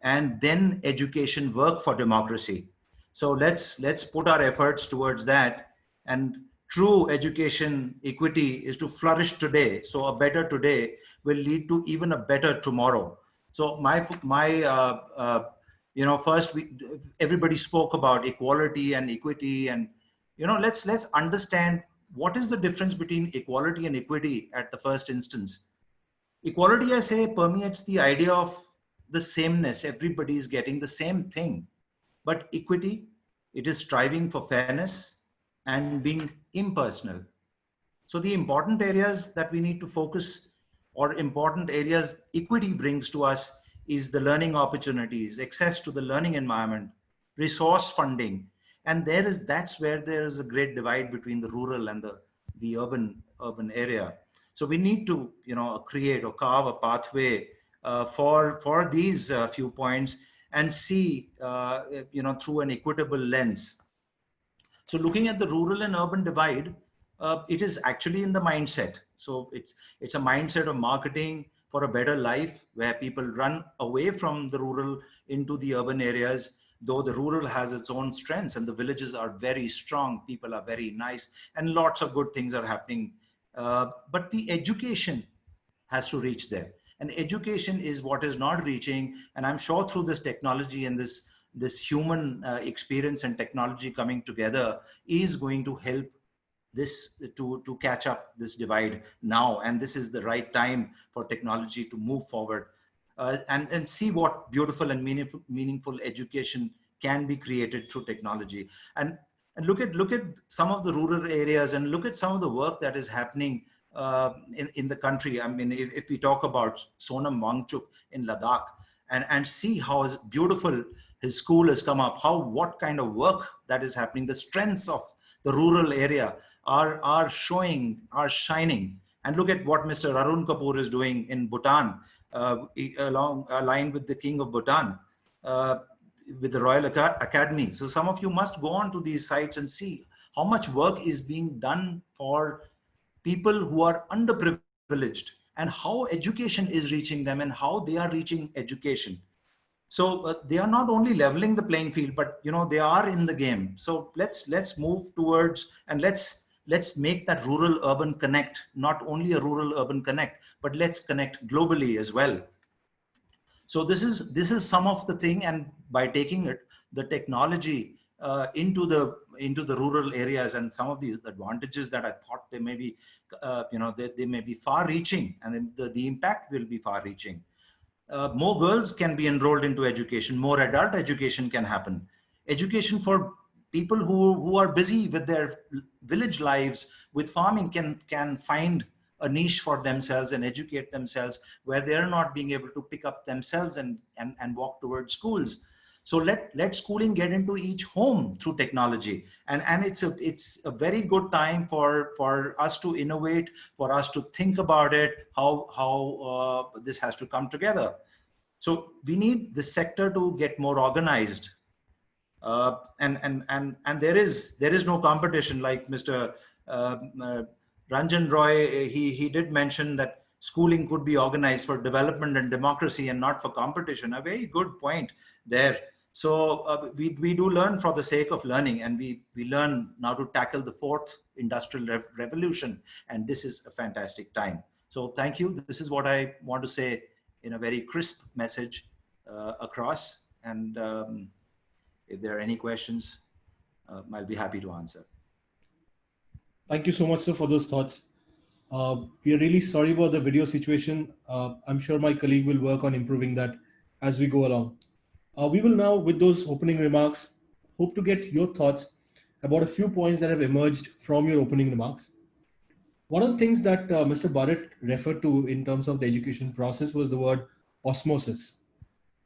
and then education work for democracy. So let's put our efforts towards that. And true education equity is to flourish today. So a better today will lead to even a better tomorrow. So first everybody spoke about equality and equity and let's understand what is the difference between equality and equity at the first instance. Equality, I say, permeates the idea of the sameness. Everybody is getting the same thing. But equity, it is striving for fairness and being impersonal. So the important areas that we need to focus, or important areas equity brings to us, is the learning opportunities, access to the learning environment, resource funding. And that's where there is a great divide between the rural and the urban area. So we need to, create or carve a pathway for these few points and see, through an equitable lens. So looking at the rural and urban divide, it is actually in the mindset. So it's a mindset of marketing for a better life, where people run away from the rural into the urban areas, though the rural has its own strengths and the villages are very strong, people are very nice, and lots of good things are happening. But the education has to reach there. And education is what is not reaching. And I'm sure through this technology and this human experience and technology coming together is going to help this to catch up this divide now. And this is the right time for technology to move forward and see what beautiful and meaningful education can be created through technology. And look at some of the rural areas, and look at some of the work that is happening in the country. I mean, if we talk about Sonam Wangchuk in Ladakh, and see how beautiful his school has come up, what kind of work that is happening, the strengths of the rural area are shining. And look at what Mr. Arun Kapoor is doing in Bhutan, aligned with the King of Bhutan, with the Royal Academy. So some of you must go on to these sites and see how much work is being done for people who are underprivileged, and how education is reaching them and how they are reaching education. So they are not only leveling the playing field, but they are in the game. So let's move towards, and let's make that rural urban connect, not only a rural urban connect, but let's connect globally as well. So this is some of the thing, and by taking the technology into the rural areas, and some of these advantages that I thought they may be, they may be far-reaching, and then the impact will be far-reaching. More girls can be enrolled into education. More adult education can happen. Education for people who are busy with their village lives, with farming, can find a niche for themselves and educate themselves, where they're not being able to pick up themselves and walk towards schools. So let schooling get into each home through technology. And it's a very good time for us to innovate, for us to think about it, how this has to come together. So we need the sector to get more organized. And there is no competition. Like Mr. Ranjan Roy, he did mention that schooling could be organized for development and democracy and not for competition. A very good point there. So we do learn for the sake of learning, and we learn now to tackle the fourth industrial revolution, and this is a fantastic time. So thank you. This is what I want to say in a very crisp message across. And if there are any questions, I'll be happy to answer. Thank you so much, sir, for those thoughts. We are really sorry about the video situation. I'm sure my colleague will work on improving that as we go along. We will now, with those opening remarks, hope to get your thoughts about a few points that have emerged from your opening remarks. One of the things that Mr. Bharat referred to in terms of the education process was the word osmosis.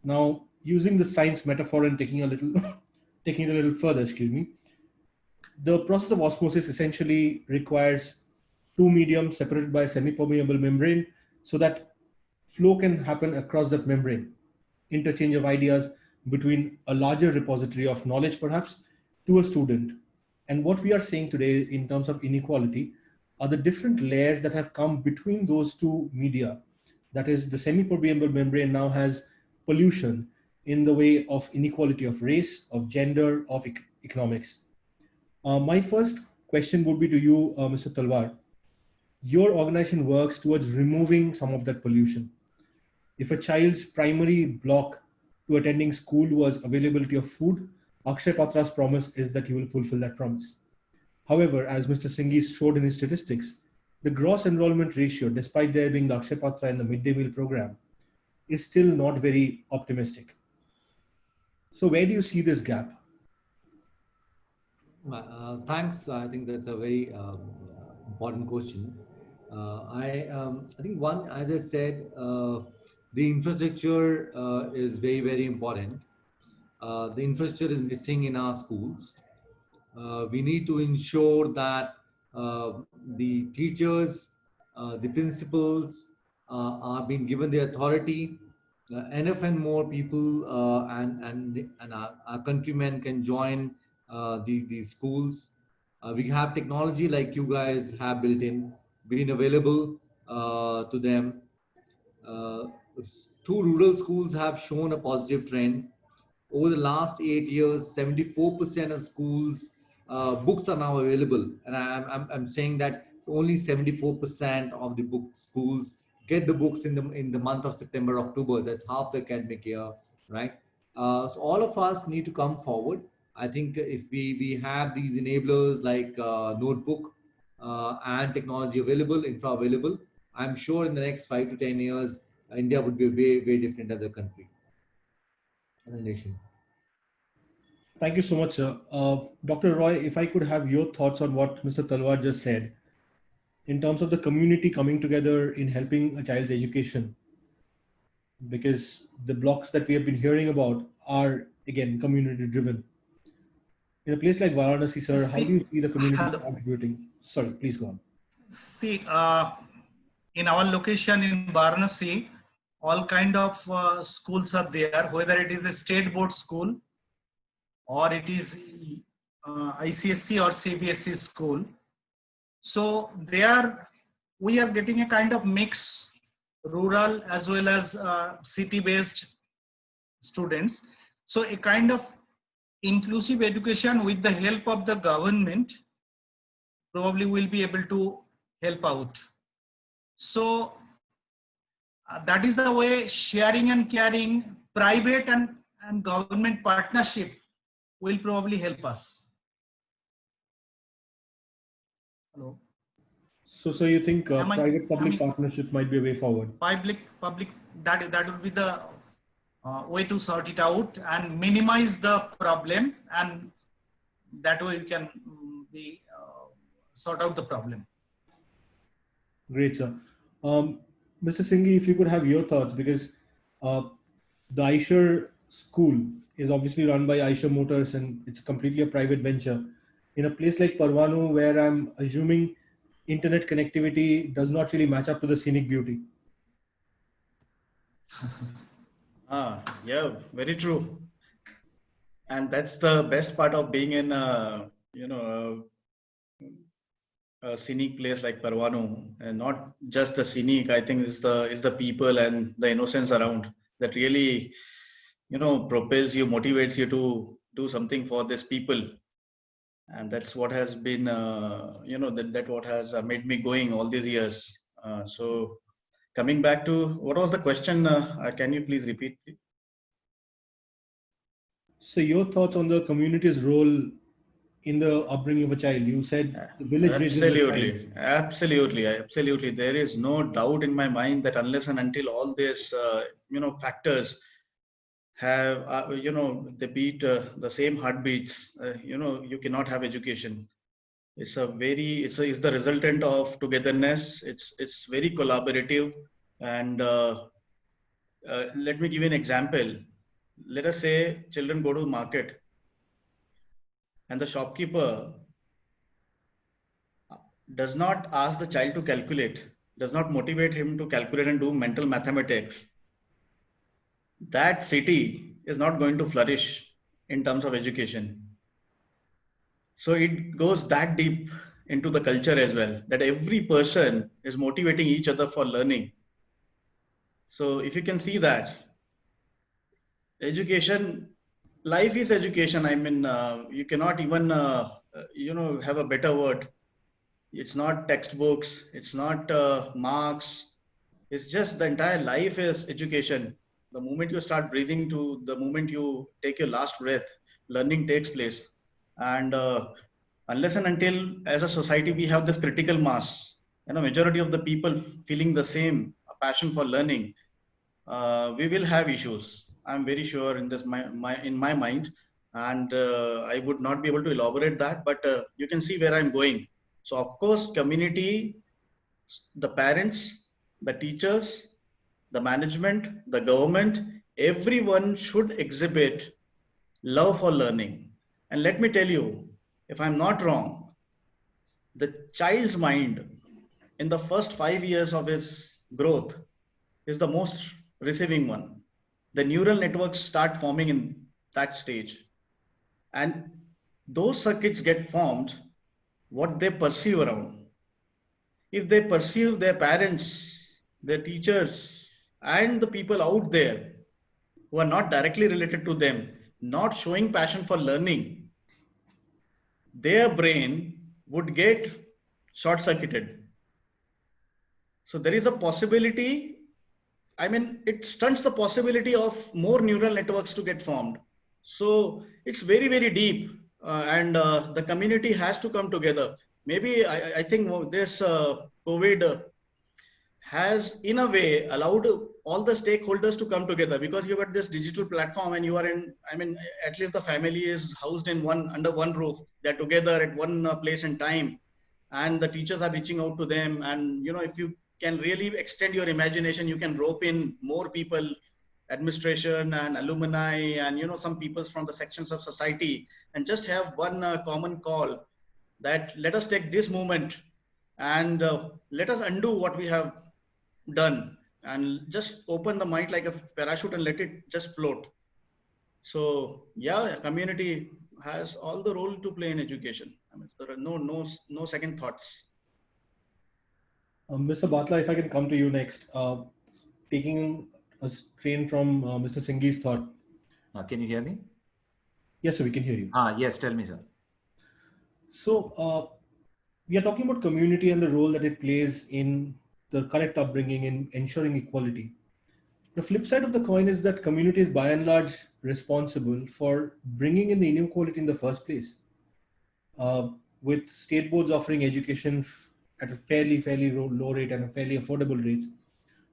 Now, using the science metaphor and taking it a little further, the process of osmosis essentially requires two mediums separated by a semi-permeable membrane, so that flow can happen across that membrane. Interchange of ideas between a larger repository of knowledge, perhaps, to a student. And what we are saying today in terms of inequality are the different layers that have come between those two media. That is, the semi-permeable membrane now has pollution in the way of inequality of race, of gender, of economics. My first question would be to you, Mr. Talwar. Your organization works towards removing some of that pollution. If a child's primary block to attending school was availability of food, Akshay Patra's promise is that he will fulfill that promise. However, as Mr. Singhi showed in his statistics, the gross enrollment ratio, despite there being the Akshay Patra and the midday meal program, is still not very optimistic. So where do you see this gap? Thanks. I think that's a very important question. I think one, as I said, the infrastructure is very, very important. The infrastructure is missing in our schools. We need to ensure that the teachers, the principals are being given the authority. Enough and more people and our countrymen can join these schools. We have technology like you guys have built in, been available to them. Two rural schools have shown a positive trend. Over the last 8 years, 74% of schools books are now available, and I'm saying that only 74% of the book schools get the books in the month of September, October. That's half the academic year, right? So all of us need to come forward. I think if we have these enablers like notebook and technology available, infra available, I'm sure in the next 5 to 10 years, India would be way different as a country and a nation. Thank you so much, sir. Dr. Roy, if I could have your thoughts on what Mr. Talwar just said, in terms of the community coming together in helping a child's education, because the blocks that we have been hearing about are, again, community driven. In a place like Varanasi, sir, how do you see the community contributing? Sorry, please go on. See, in our location in Varanasi, all kind of schools are there, whether it is a state board school or it is ICSC or CBSE school. So we are getting a kind of mix, rural as well as city-based students. So a kind of inclusive education with the help of the government probably will be able to help out. So that is the way sharing and caring, private and government partnership will probably help us. Hello. So you think private-public partnership might be a way forward? Public, that would be the way to sort it out and minimize the problem, and that way we can sort out the problem. Great, sir. Mr. Singhi, if you could have your thoughts, because the Eicher school is obviously run by Eicher Motors and it's completely a private venture. In a place like Parwanu, where I'm assuming internet connectivity does not really match up to the scenic beauty. Yeah, very true. And that's the best part of being in a scenic place like Parwanu, and not just the scenic. I think is the people and the innocence around that really, propels you, motivates you to do something for these people. And that's what has been, that what has made me going all these years. So coming back to what was the question? Can you please repeat? So your thoughts on the community's role in the upbringing of a child? You said the village. Absolutely. There is no doubt in my mind that unless and until all these, factors have, they beat the same heartbeats, you cannot have education. It's the resultant of togetherness. It's very collaborative. And let me give you an example. Let us say children go to the market and the shopkeeper does not ask the child to calculate, does not motivate him to calculate and do mental mathematics. That city is not going to flourish in terms of education. So it goes that deep into the culture as well, that every person is motivating each other for learning. So if you can see that, education, life is education. I mean, you cannot even, have a better word. It's not textbooks, it's not marks. It's just the entire life is education. The moment you start breathing to the moment you take your last breath, learning takes place. And unless and until as a society we have this critical mass, majority of the people feeling the same passion for learning, we will have issues. I'm very sure in this in my mind, and I would not be able to elaborate that, but you can see where I'm going. So of course, community, the parents, the teachers, the management, the government, everyone should exhibit love for learning. And let me tell you, if I'm not wrong, the child's mind in the first 5 years of his growth is the most receiving one. The neural networks start forming in that stage. And those circuits get formed what they perceive around. If they perceive their parents, their teachers, and the people out there who are not directly related to them, not showing passion for learning, their brain would get short-circuited. So there is a possibility, it stunts the possibility of more neural networks to get formed. So it's very, very deep, and the community has to come together. Maybe I think this COVID has in a way allowed all the stakeholders to come together, because you got this digital platform and you are in, at least the family is housed in under one roof. They're together at one place and time, and the teachers are reaching out to them. And, if you can really extend your imagination, you can rope in more people, administration and alumni, and, some people from the sections of society, and just have one common call that let us take this moment and let us undo what we have done, and just open the mind like a parachute and let it just float. So yeah, community has all the role to play in education. There are no second thoughts. Mr. Batla, if I can come to you next, taking a strain from Mr. Singh's thought. Can you hear me? Yes, sir, we can hear you. Yes, tell me, sir. So we are talking about community and the role that it plays in the correct upbringing in ensuring equality. The flip side of the coin is that community is by and large responsible for bringing in the inequality in the first place. With state boards offering education at a fairly low rate and a fairly affordable rates.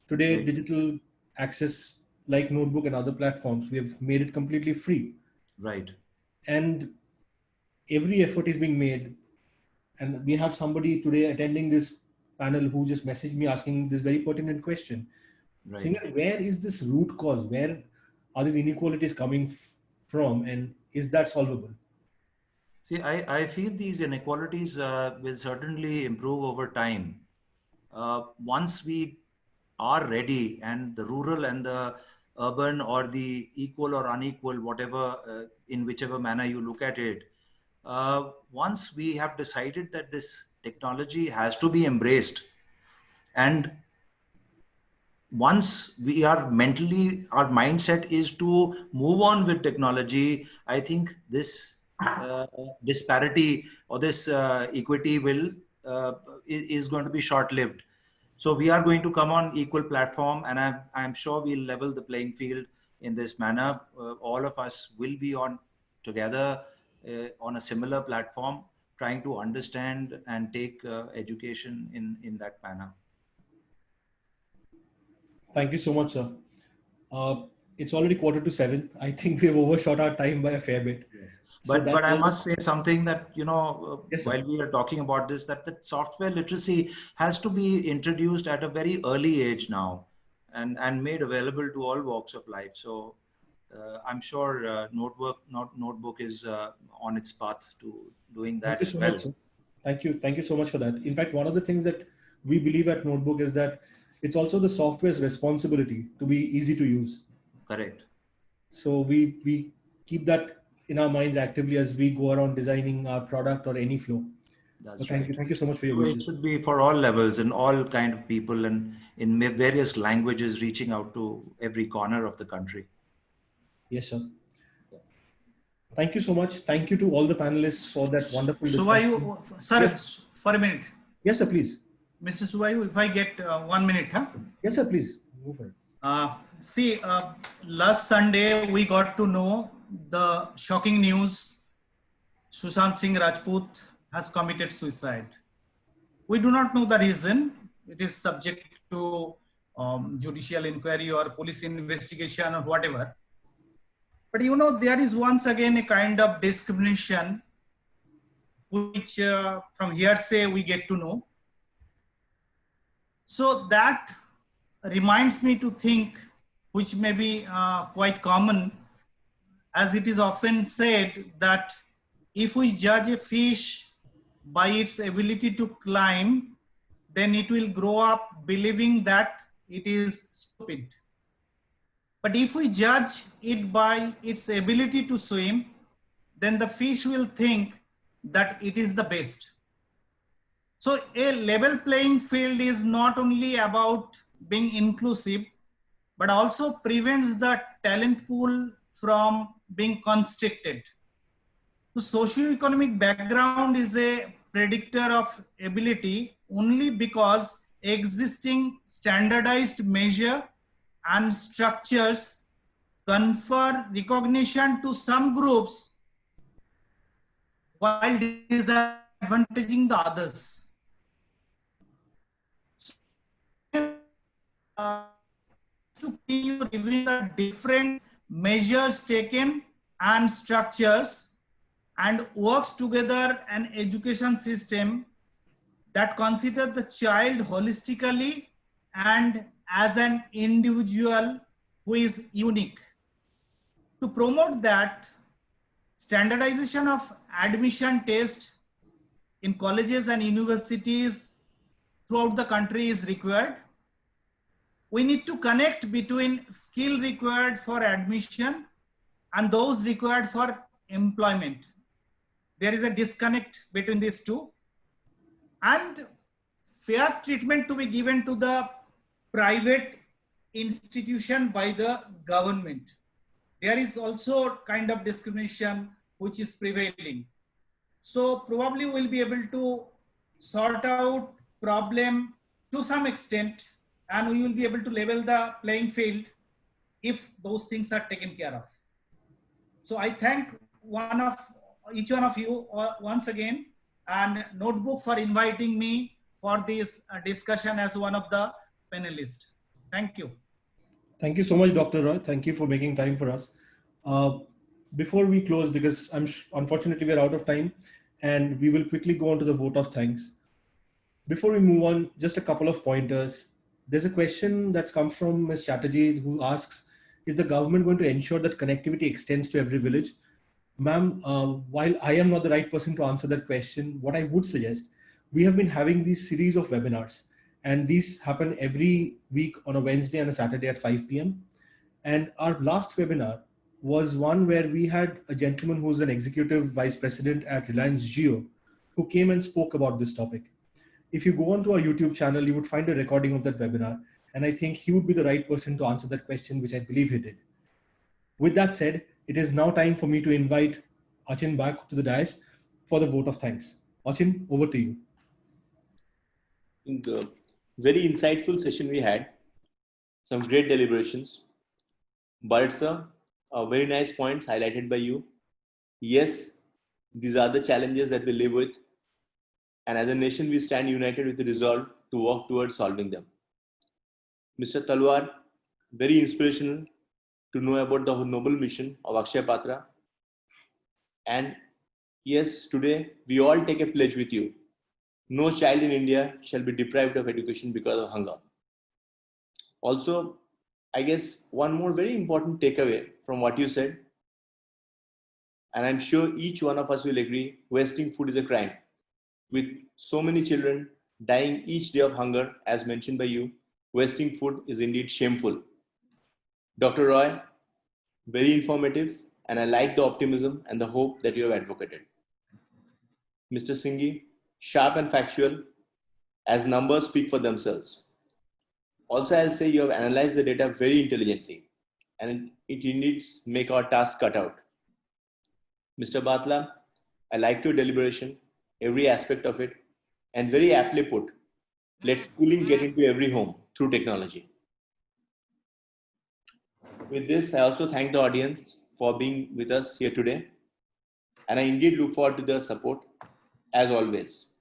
Today, digital access like Notebook and other platforms, we have made it completely free. Right. And every effort is being made. And we have somebody today attending this panel who just messaged me asking this very pertinent question. Right. Saying, where is this root cause? Where are these inequalities coming from? And is that solvable? See, I feel these inequalities will certainly improve over time. Once we are ready, and the rural and the urban, or the equal or unequal, whatever, in whichever manner you look at it, once we have decided that this technology has to be embraced, and once we are mentally, our mindset is to move on with technology, I think this disparity or this equity is going to be short-lived. So we are going to come on equal platform, and I'm sure we'll level the playing field in this manner. All of us will be on together on a similar platform, trying to understand and take education in that manner. Thank you so much, sir. It's already 6:45. I think we have overshot our time by a fair bit. Yes. But I must say something that, yes, while we are talking about this, that software literacy has to be introduced at a very early age now, and made available to all walks of life. So I'm sure Notebook is on its path to doing that as well. Thank you. Thank you so much for that. In fact, one of the things that we believe at Notebook is that it's also the software's responsibility to be easy to use. Correct. So we keep that in our minds actively as we go around designing our product or any flow. That's thank right. you. Thank you so much for your wishes. It should be for all levels and all kind of people, and in various languages, reaching out to every corner of the country. Yes, sir. Thank you so much. Thank you to all the panelists for that wonderful discussion. Sir, yes. For a minute. Yes, sir, please. Mr. Suvayu, if I get 1 minute, huh? Yes, sir, please. Go for it. Last Sunday, we got to know the shocking news. Sushant Singh Rajput has committed suicide. We do not know the reason. It is subject to judicial inquiry or police investigation or whatever. But you know, there is once again a kind of discrimination which from hearsay we get to know. So that reminds me to think, which may be quite common, as it is often said that if we judge a fish by its ability to climb, then it will grow up believing that it is stupid. But if we judge it by its ability to swim, then the fish will think that it is the best. So a level playing field is not only about being inclusive, but also prevents the talent pool from being constricted. The socioeconomic background is a predictor of ability only because existing standardized measure and structures confer recognition to some groups while disadvantaging the others. To review the different measures taken and structures and works together an education system that considers the child holistically and as an individual who is unique. To promote that, standardization of admission tests in colleges and universities throughout the country is required. We need to connect between skill required for admission and those required for employment. There is a disconnect between these two, and fair treatment to be given to the private institution by the government. There is also kind of discrimination which is prevailing. So probably we'll be able to sort out problem to some extent, and we will be able to level the playing field if those things are taken care of. So I thank each one of you once again, and Notebook for inviting me for this discussion as one of the panelists. Thank you. Thank you so much, Dr. Roy. Thank you for making time for us. Before we close, because unfortunately we're out of time, and we will quickly go on to the vote of thanks. Before we move on, just a couple of pointers. There's a question that's come from Ms. Chatterjee, who asks, is the government going to ensure that connectivity extends to every village? Ma'am, while I am not the right person to answer that question, what I would suggest, we have been having these series of webinars, and these happen every week on a Wednesday and a Saturday at 5 p.m. And our last webinar was one where we had a gentleman who's an executive vice president at Reliance Jio, who came and spoke about this topic. If you go onto our YouTube channel, you would find a recording of that webinar. And I think he would be the right person to answer that question, which I believe he did. With that said, it is now time for me to invite Achin back to the dais for the vote of thanks. Achin, over to you. Very insightful session we had. Some great deliberations. But sir, very nice points highlighted by you. Yes, these are the challenges that we live with. And as a nation, we stand united with the resolve to work towards solving them. Mr. Talwar, very inspirational to know about the noble mission of Akshay Patra. And yes, today we all take a pledge with you. No child in India shall be deprived of education because of hunger. Also, I guess one more very important takeaway from what you said, and I'm sure each one of us will agree, wasting food is a crime. With so many children dying each day of hunger, as mentioned by you, wasting food is indeed shameful. Dr. Roy, very informative, and I like the optimism and the hope that you have advocated. Mr. Singhi, sharp and factual, as numbers speak for themselves. Also, I'll say you have analyzed the data very intelligently, and it indeed make our task cut out. Mr. Batla, I like your deliberation, every aspect of it, and very aptly put, let schooling get into every home through technology. With this, I also thank the audience for being with us here today, and I indeed look forward to their support as always.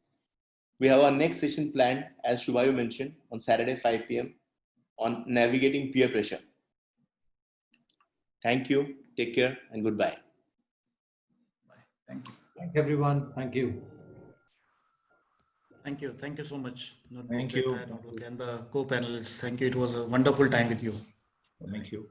We have our next session planned, as Shubhayu mentioned, on Saturday 5 p.m. on navigating peer pressure. Thank you, take care, and goodbye. Thank you. Thanks, everyone. Thank you. Thank you. Thank you so much. Thank you. And the co-panelists. Thank you. It was a wonderful time with you. Thank you.